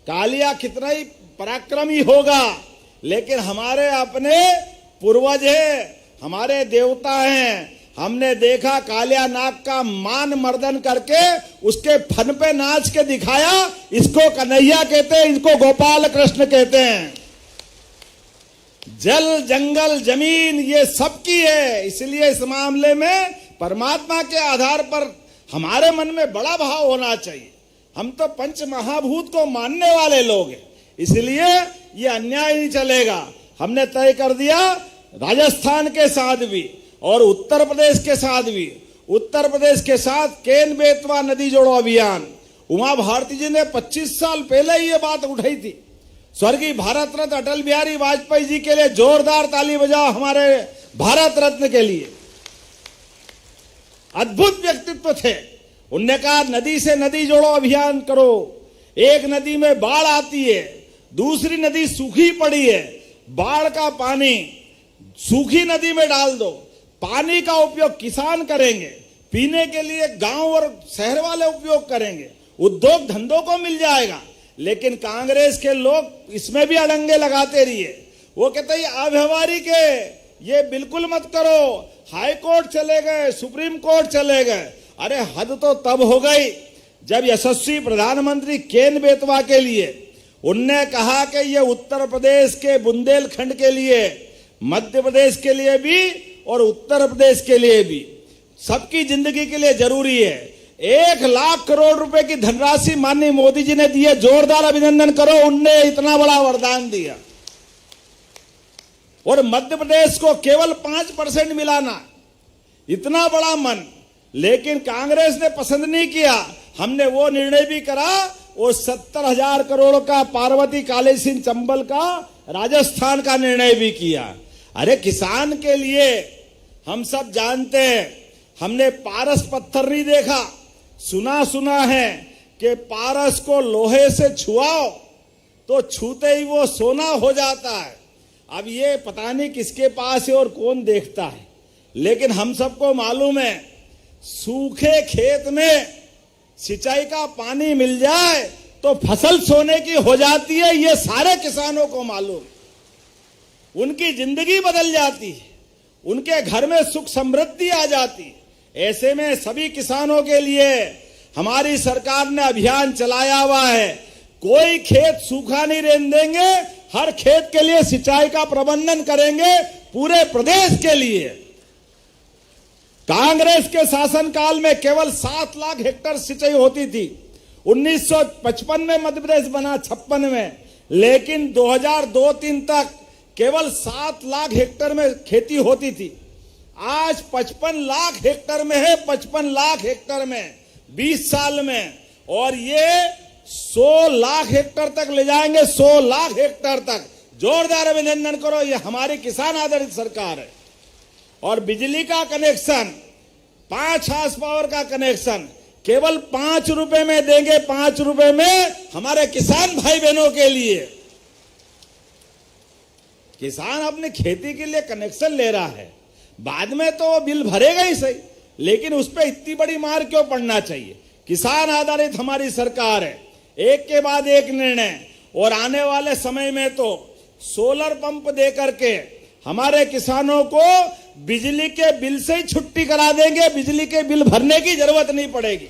[SPEAKER 5] कालिया कितना ही पराक्रमी होगा, लेकिन हमारे अपने पूर्वज हैं, हमारे देवता हैं। हमने देखा कालिया नाग का मान मर्दन करके उसके फन पे नाच के दिखाया। इसको कन्हैया कहते हैं, इसको गोपाल कृष्ण कहते हैं। जल, जंगल, जमीन ये सबकी है, इसलिए इस मामले में परमात्मा के आधार पर हमारे मन में बड़ा भाव होना चाहिए। हम तो पंच महाभूत को मानने वाले लोग हैं, इसलिए ये अन्याय नहीं चलेगा। हमने तय कर दिया राजस्थान के साथ भी और उत्तर प्रदेश के साथ भी। उत्तर प्रदेश के साथ केन बेतवा नदी जोड़ो अभियान, उमा भारती जी ने 25 साल पहले ही ये बात उठाई थी। स्वर्गीय भारत रत्न अटल बिहारी वाजपेयी जी के लिए जोरदार ताली बजाओ, हमारे भारत रत्न के लिए। अद्भुत व्यक्तित्व थे। उनने कहा नदी से नदी जोड़ो अभियान करो। एक नदी में बाढ़ आती है, दूसरी नदी सूखी पड़ी है, बाढ़ का पानी सूखी नदी में डाल दो, पानी का उपयोग किसान करेंगे, पीने के लिए गांव और शहर वाले उपयोग करेंगे, उद्योग धंधों को मिल जाएगा। लेकिन कांग्रेस के लोग इसमें भी अड़ंगे लगाते रहिए। वो कहते हैं अव्यवहारिक है, ये बिल्कुल मत करो। हाई कोर्ट चले गए, सुप्रीम कोर्ट चले गए। अरे हद तो तब हो गई जब यशस्वी प्रधानमंत्री केन बेतवा के लिए उनने कहा कि ये उत्तर प्रदेश के बुंदेलखंड के लिए, मध्य प्रदेश के लिए भी और उत्तर प्रदेश के लिए भी, सबकी जिंदगी के लिए जरूरी है। 1 लाख करोड़ रुपए की धनराशि माननीय मोदी जी ने दी है, जोरदार अभिनंदन करो, उनने इतना बड़ा वरदान दिया। और मध्य प्रदेश को केवल 5% मिलाना, इतना बड़ा मन, लेकिन कांग्रेस ने पसंद नहीं किया। हमने वो निर्णय भी करा, वो 70,000 करोड़ का पार्वती, काली सिंध, चंबल का राजस्थान का निर्णय भी किया। अरे किसान के लिए हम सब जानते हैं, हमने पारस पत्थर नहीं देखा, सुना है कि पारस को लोहे से छुआओ तो छूते ही वो सोना हो जाता है। अब ये पता नहीं किसके पास है और कौन देखता है, लेकिन हम सबको मालूम है सूखे खेत में सिंचाई का पानी मिल जाए तो फसल सोने की हो जाती है। ये सारे किसानों को मालूम, उनकी जिंदगी बदल जाती है, उनके घर में सुख समृद्धि आ जाती है। ऐसे में सभी किसानों के लिए हमारी सरकार ने अभियान चलाया हुआ है, कोई खेत सूखा नहीं रहने देंगे, हर खेत के लिए सिंचाई का प्रबंधन करेंगे पूरे प्रदेश के लिए। कांग्रेस के शासनकाल में केवल 7 लाख हेक्टेयर सिंचाई होती थी। 1955 में मध्य प्रदेश बना, 56 में, लेकिन 2002-03 तक केवल 7 लाख हेक्टेयर में खेती होती थी। आज 55 लाख हेक्टेयर में है, 55 लाख हेक्टेयर में 20 साल में, और ये 100 लाख हेक्टेयर तक ले जाएंगे, 100 लाख हेक्टेयर तक। जोरदार अभिनंदन करो, ये हमारी किसान आधारित सरकार है। और बिजली का कनेक्शन, 5 हार्स पावर का कनेक्शन केवल 5 रुपए में देंगे, 5 रुपए में हमारे किसान भाई बहनों के लिए। किसान अपनी खेती के लिए कनेक्शन ले रहा है, बाद में तो वो बिल भरेगा ही सही, लेकिन उस पर इतनी बड़ी मार क्यों पड़ना चाहिए। किसान आधारित हमारी सरकार है, एक के बाद एक निर्णय। और आने वाले समय में तो सोलर पंप दे करके हमारे किसानों को बिजली के बिल से ही छुट्टी करा देंगे, बिजली के बिल भरने की जरूरत नहीं पड़ेगी।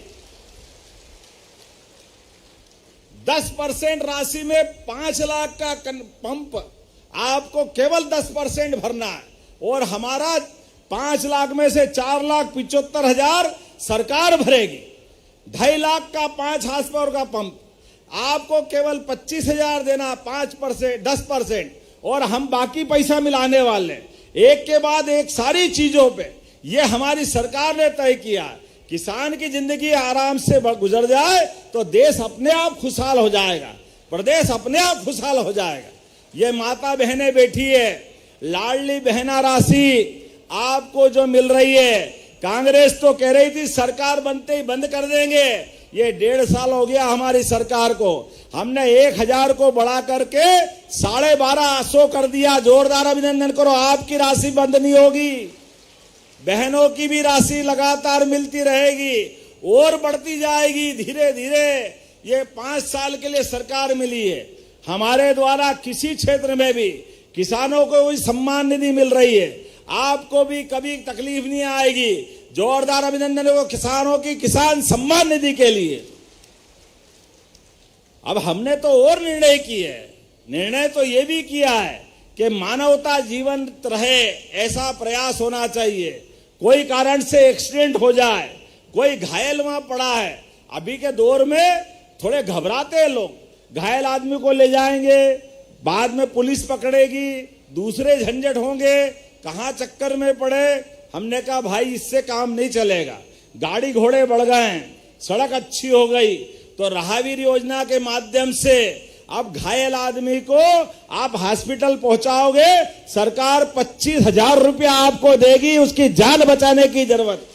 [SPEAKER 5] 10% राशि में 5 लाख का पंप आपको केवल 10% भरना है, और हमारा 5 लाख में से 4,75,000 सरकार भरेगी। 2.5 लाख का 5 हार्स पावर का पंप आपको केवल 25,000 देना, 5%, 10%, और हम बाकी पैसा मिलाने वाले। एक के बाद एक सारी चीजों पे ये हमारी सरकार ने तय किया। किसान की जिंदगी आराम से गुजर जाए तो देश अपने आप खुशहाल हो जाएगा, प्रदेश अपने आप खुशहाल हो जाएगा। ये माता बहनें बैठी है, लाडली बहना राशि आपको जो मिल रही है, कांग्रेस तो कह रही थी सरकार बनते ही बंद कर देंगे। ये 1.5 साल हो गया हमारी सरकार को, हमने 1,000 को बढ़ा करके 1250 कर दिया। जोरदार अभिनंदन करो, आपकी राशि बंद नहीं होगी, बहनों की भी राशि लगातार मिलती रहेगी और बढ़ती जाएगी धीरे धीरे। ये 5 साल के लिए सरकार मिली है, हमारे द्वारा किसी क्षेत्र में भी किसानों को कोई सम्मान निधि मिल रही है, आपको भी कभी तकलीफ नहीं आएगी। जोरदार अभिनंदन हो किसानों की किसान सम्मान निधि के लिए। अब हमने तो और निर्णय किए, निर्णय तो ये भी किया है कि मानवता जीवंत रहे, ऐसा प्रयास होना चाहिए। कोई कारण से एक्सीडेंट हो जाए, कोई घायल वहां पड़ा है, अभी के दौर में थोड़े घबराते हैं लोग, घायल आदमी को ले जाएंगे, बाद में पुलिस पकड़ेगी, दूसरे झंझट होंगे, कहां चक्कर में पड़े। हमने कहा भाई इससे काम नहीं चलेगा, गाड़ी घोड़े बढ़ गए हैं, सड़क अच्छी हो गई, तो राहवीर योजना के माध्यम से अब घायल आदमी को आप हॉस्पिटल पहुंचाओगे, सरकार 25,000 रुपया आपको देगी, उसकी जान बचाने की जरूरत।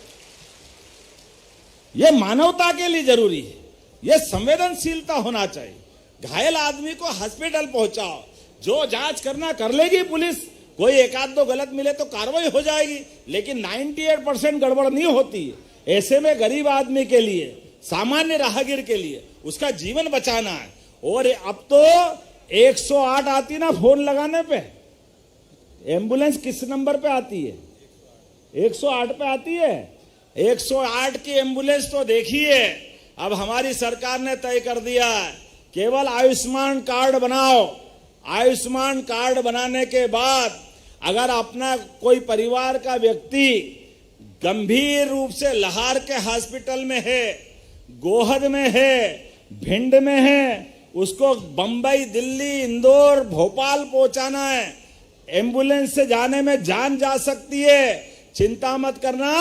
[SPEAKER 5] यह मानवता के लिए जरूरी है, यह संवेदनशीलता होना चाहिए। घायल आदमी को हॉस्पिटल पहुंचाओ, जो जांच करना कर लेगी पुलिस, कोई एक आध दो गलत मिले तो कार्रवाई हो जाएगी, लेकिन 98% गड़बड़ नहीं होती है। ऐसे में गरीब आदमी के लिए, सामान्य राहगीर के लिए उसका जीवन बचाना है। और अब तो 108 आती ना फोन लगाने पे, एम्बुलेंस किस नंबर पे आती है? 108 पे आती है। 108 की एम्बुलेंस तो देखिए, अब हमारी सरकार ने तय कर दिया है केवल आयुष्मान कार्ड बनाओ। आयुष्मान कार्ड बनाने के बाद अगर अपना कोई परिवार का व्यक्ति गंभीर रूप से लाहौर के हॉस्पिटल में है, गोहद में है, भिंड में है, उसको बंबई, दिल्ली, इंदौर, भोपाल पहुंचाना है, एम्बुलेंस से जाने में जान जा सकती है। चिंता मत करना,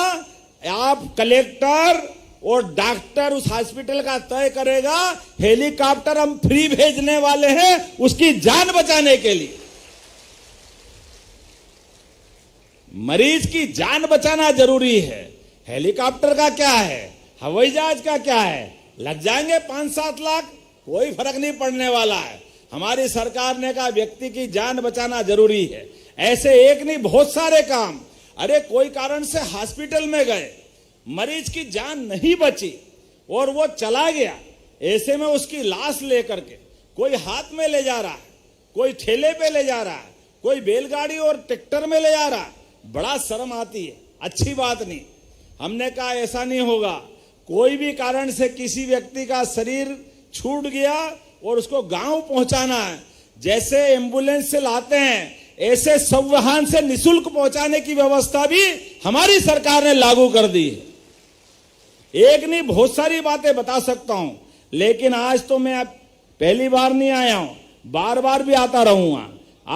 [SPEAKER 5] आप कलेक्टर और डॉक्टर उस हॉस्पिटल का तय करेगा, हेलीकॉप्टर हम फ्री भेजने वाले हैं उसकी जान बचाने के लिए।
[SPEAKER 2] मरीज की जान बचाना जरूरी है। हेलीकॉप्टर का क्या है, हवाई जहाज का क्या है, लग जाएंगे 5-7 लाख, कोई फर्क नहीं पड़ने वाला है। हमारी सरकार ने कहा व्यक्ति की जान बचाना जरूरी है। ऐसे एक नहीं, बहुत सारे काम। अरे कोई कारण से हॉस्पिटल में गए, मरीज की जान नहीं बची और वो चला गया, ऐसे में उसकी लाश लेकर के कोई हाथ में ले जा रहा है, कोई ठेले पे ले जा रहा है, कोई बैलगाड़ी और ट्रैक्टर में ले जा रहा है, बड़ा शर्म आती है, अच्छी बात नहीं। हमने कहा ऐसा नहीं होगा। कोई भी कारण से किसी व्यक्ति का शरीर छूट गया और उसको गांव पहुंचाना है, जैसे एम्बुलेंस से लाते हैं ऐसे सब वाहन से निशुल्क पहुंचाने की व्यवस्था भी हमारी सरकार ने लागू कर दी है। एक नहीं, बहुत सारी बातें बता सकता हूं, लेकिन आज तो मैं पहली बार नहीं आया हूं, बार बार भी आता रहूंगा।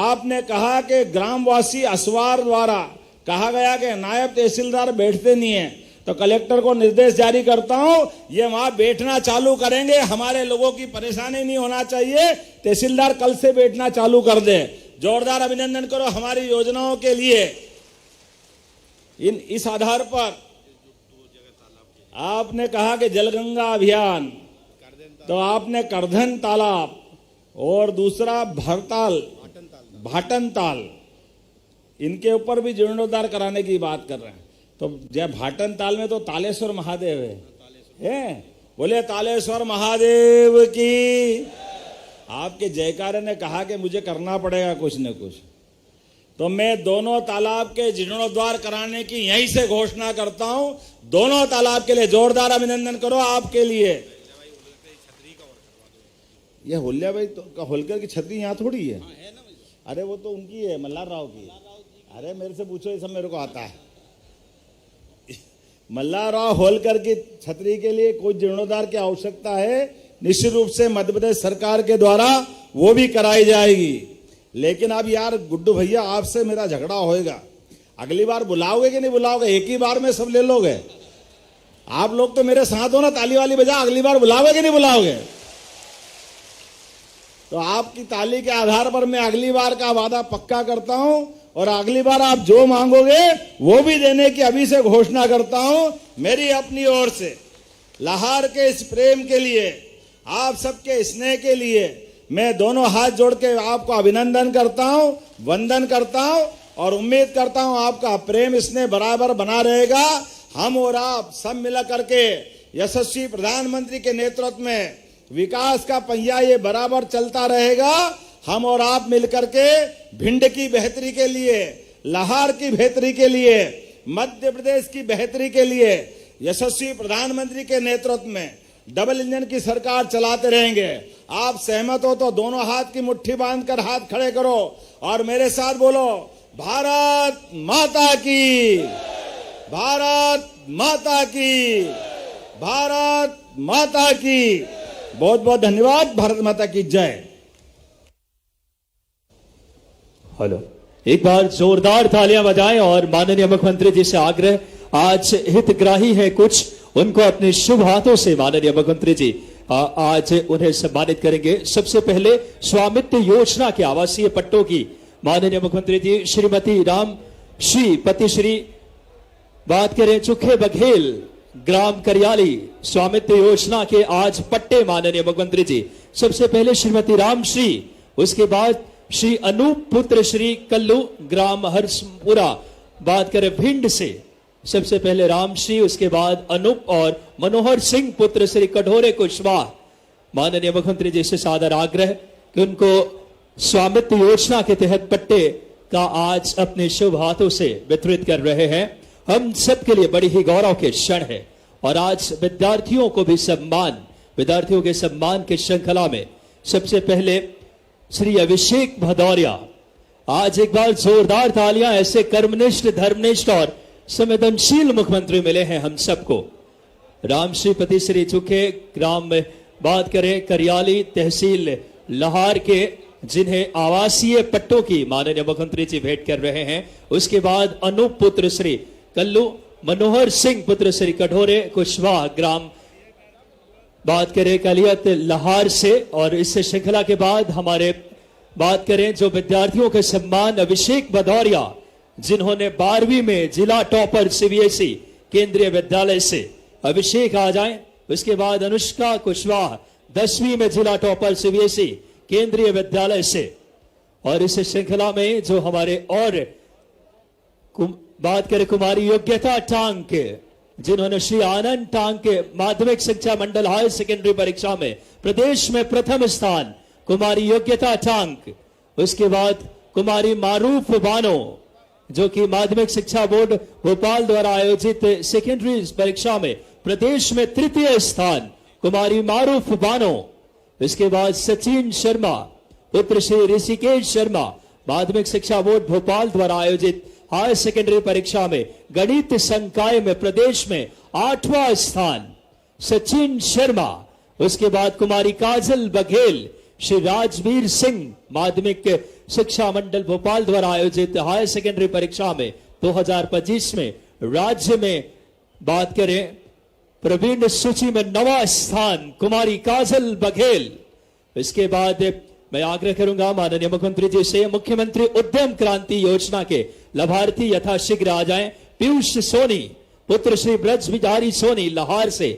[SPEAKER 2] आपने कहा कि ग्रामवासी असवार द्वारा कहा गया कि नायब तहसीलदार बैठते नहीं है, तो कलेक्टर को निर्देश जारी करता हूं, ये वहां बैठना चालू करेंगे। हमारे लोगों की परेशानी नहीं होना चाहिए, तहसीलदार कल से बैठना चालू कर दे। जोरदार अभिनंदन करो हमारी योजनाओं के लिए। इस आधार पर आपने कहा कि जलगंगा अभियान, तो आपने करधन तालाब और दूसरा भाटन ताल, इनके ऊपर भी जीर्णोद्धार कराने की बात कर रहे हैं। तो जय भाटन ताल में तो तालेश्वर महादेव है, बोले तालेश्वर महादेव की। आपके जयकारे ने कहा कि मुझे करना पड़ेगा कुछ न कुछ, तो मैं दोनों तालाब के जीर्णोद्धार कराने की यहीं से घोषणा करता हूं। दोनों तालाब के लिए जोरदार अभिनंदन करो आपके लिए। ये होल्या भाई तो होलकर की छतरी यहाँ थोड़ी है, अरे वो तो उनकी है, मल्हार राव की। अरे मेरे से पूछो, ये सब मेरे को आता है। मल्हार राव होलकर की छतरी के लिए कोई जीर्णोद्धार की आवश्यकता है, निश्चित रूप से मध्य प्रदेश सरकार के द्वारा वो भी कराई जाएगी। लेकिन अब यार गुड्डू भैया, आपसे मेरा झगड़ा होएगा। अगली बार बुलाओगे कि नहीं बुलाओगे? एक ही बार में सब ले लोगे? आप लोग तो मेरे साथ हो ना, ताली वाली बजा। अगली बार बुलाओगे कि नहीं बुलाओगे? तो आपकी ताली के आधार पर मैं अगली बार का वादा पक्का करता हूं, और अगली बार आप जो मांगोगे वो भी देने की अभी से घोषणा करता हूं। मेरी अपनी ओर से लहार के इस प्रेम के लिए, आप सबके स्नेह के लिए मैं दोनों हाथ जोड़ के आपको अभिनंदन करता हूं, वंदन करता हूं, और उम्मीद करता हूं आपका प्रेम स्नेह बराबर बना रहेगा। हम और आप सब मिला करके यशस्वी प्रधानमंत्री के नेतृत्व में विकास का पहिया ये बराबर चलता रहेगा। हम और आप मिलकर के भिंड की बेहतरी के लिए, लहार की बेहतरी के लिए, मध्य प्रदेश की बेहतरी के लिए यशस्वी प्रधानमंत्री के नेतृत्व में डबल इंजन की सरकार चलाते रहेंगे। आप सहमत हो तो दोनों हाथ की मुट्ठी बांधकर हाथ खड़े करो और मेरे साथ बोलो, भारत माता की, भारत माता की, भारत माता की। बहुत बहुत धन्यवाद। भारत माता की जय।
[SPEAKER 1] हेलो, एक बार जोरदार तालियां बजाएं और माननीय मुख्यमंत्री जी से आग्रह, आज हितग्राही हैं कुछ, उनको अपने शुभ हाथों से माननीय मुख्यमंत्री जी आज उन्हें सम्मानित करेंगे। सबसे पहले स्वामित्व योजना के आवासीय पट्टों की माननीय मुख्यमंत्री जी श्रीमती राम श्री पति श्री बात करें चुखे बघेल ग्राम करियाली स्वामित्व योजना के आज पट्टे माननीय मुख्यमंत्री जी। सबसे पहले श्रीमती राम श्री, उसके बाद श्री अनूप पुत्र श्री कल्लू ग्राम हर्षपुरा बात करें भिंड से। सबसे पहले रामश्री, उसके बाद अनूप और मनोहर सिंह पुत्र श्री कठोरे कुशवाहा। माननीय मुख्यमंत्री जी से सादर आग्रह कि उनको स्वामित्व योजना के तहत पट्टे का आज अपने शुभ हाथों से वितरित कर रहे हैं। हम सबके लिए बड़ी ही गौरव के क्षण है, और आज विद्यार्थियों को भी सम्मान, विद्यार्थियों के सम्मान की श्रृंखला में सबसे पहले श्री अभिषेक भदौरिया। आज एक बार जोरदार तालियां, ऐसे कर्मनिष्ठ, धर्मनिष्ठ और संवेदनशील मुख्यमंत्री मिले हैं हम सबको। राम श्री पति श्री चुके ग्राम में बात करें करियाली तहसील लहार के, जिन्हें आवासीय पट्टों की माननीय मुख्यमंत्री जी भेंट कर रहे हैं। उसके बाद अनूप पुत्र श्री कल्लू, मनोहर सिंह पुत्र श्री कठोरे कुशवाहा ग्राम बात करें कलियत लहार से। और इस श्रृंखला के बाद हमारे बात करें जो विद्यार्थियों के सम्मान, अभिषेक भदौरिया जिन्होंने 12वीं में जिला टॉपर सीबीएसई केंद्रीय विद्यालय से अभिषेक आ जाए, उसके बाद अनुष्का कुशवाहा 10वीं में जिला टॉपर सीबीएसई केंद्रीय विद्यालय से। और इस श्रृंखला में जो हमारे और बात करें कुमारी योग्यता टांग के, जिन्होंने श्री आनंद टांग के माध्यमिक शिक्षा मंडल हायर सेकेंडरी परीक्षा में प्रदेश में प्रथम स्थान, कुमारी योग्यता टांग। उसके बाद कुमारी मारूफ बानो, जो कि माध्यमिक शिक्षा बोर्ड भोपाल द्वारा आयोजित सेकेंडरी परीक्षा में प्रदेश में तृतीय स्थान, कुमारी मारूफ बानो। इसके बाद सचिन शर्मा पुत्र श्री ऋषिकेश शर्मा, माध्यमिक शिक्षा बोर्ड भोपाल द्वारा आयोजित हायर सेकेंडरी परीक्षा में गणित संकाय में प्रदेश में 8वां स्थान, सचिन शर्मा। उसके बाद कुमारी काजल बघेल श्री राजवीर सिंह, माध्यमिक शिक्षा मंडल भोपाल द्वारा आयोजित हायर सेकेंडरी परीक्षा में 2025 में राज्य में बात करें प्रवीण सूची में 9वां स्थान, कुमारी काजल बघेल। इसके बाद मैं आग्रह करूंगा माननीय मुख्यमंत्री जी से, मुख्यमंत्री उद्यम क्रांति योजना के लाभार्थी यथाशीघ्र आ जाएं। पीयूष सोनी पुत्र श्री ब्रज बिहारी सोनी लाहौर से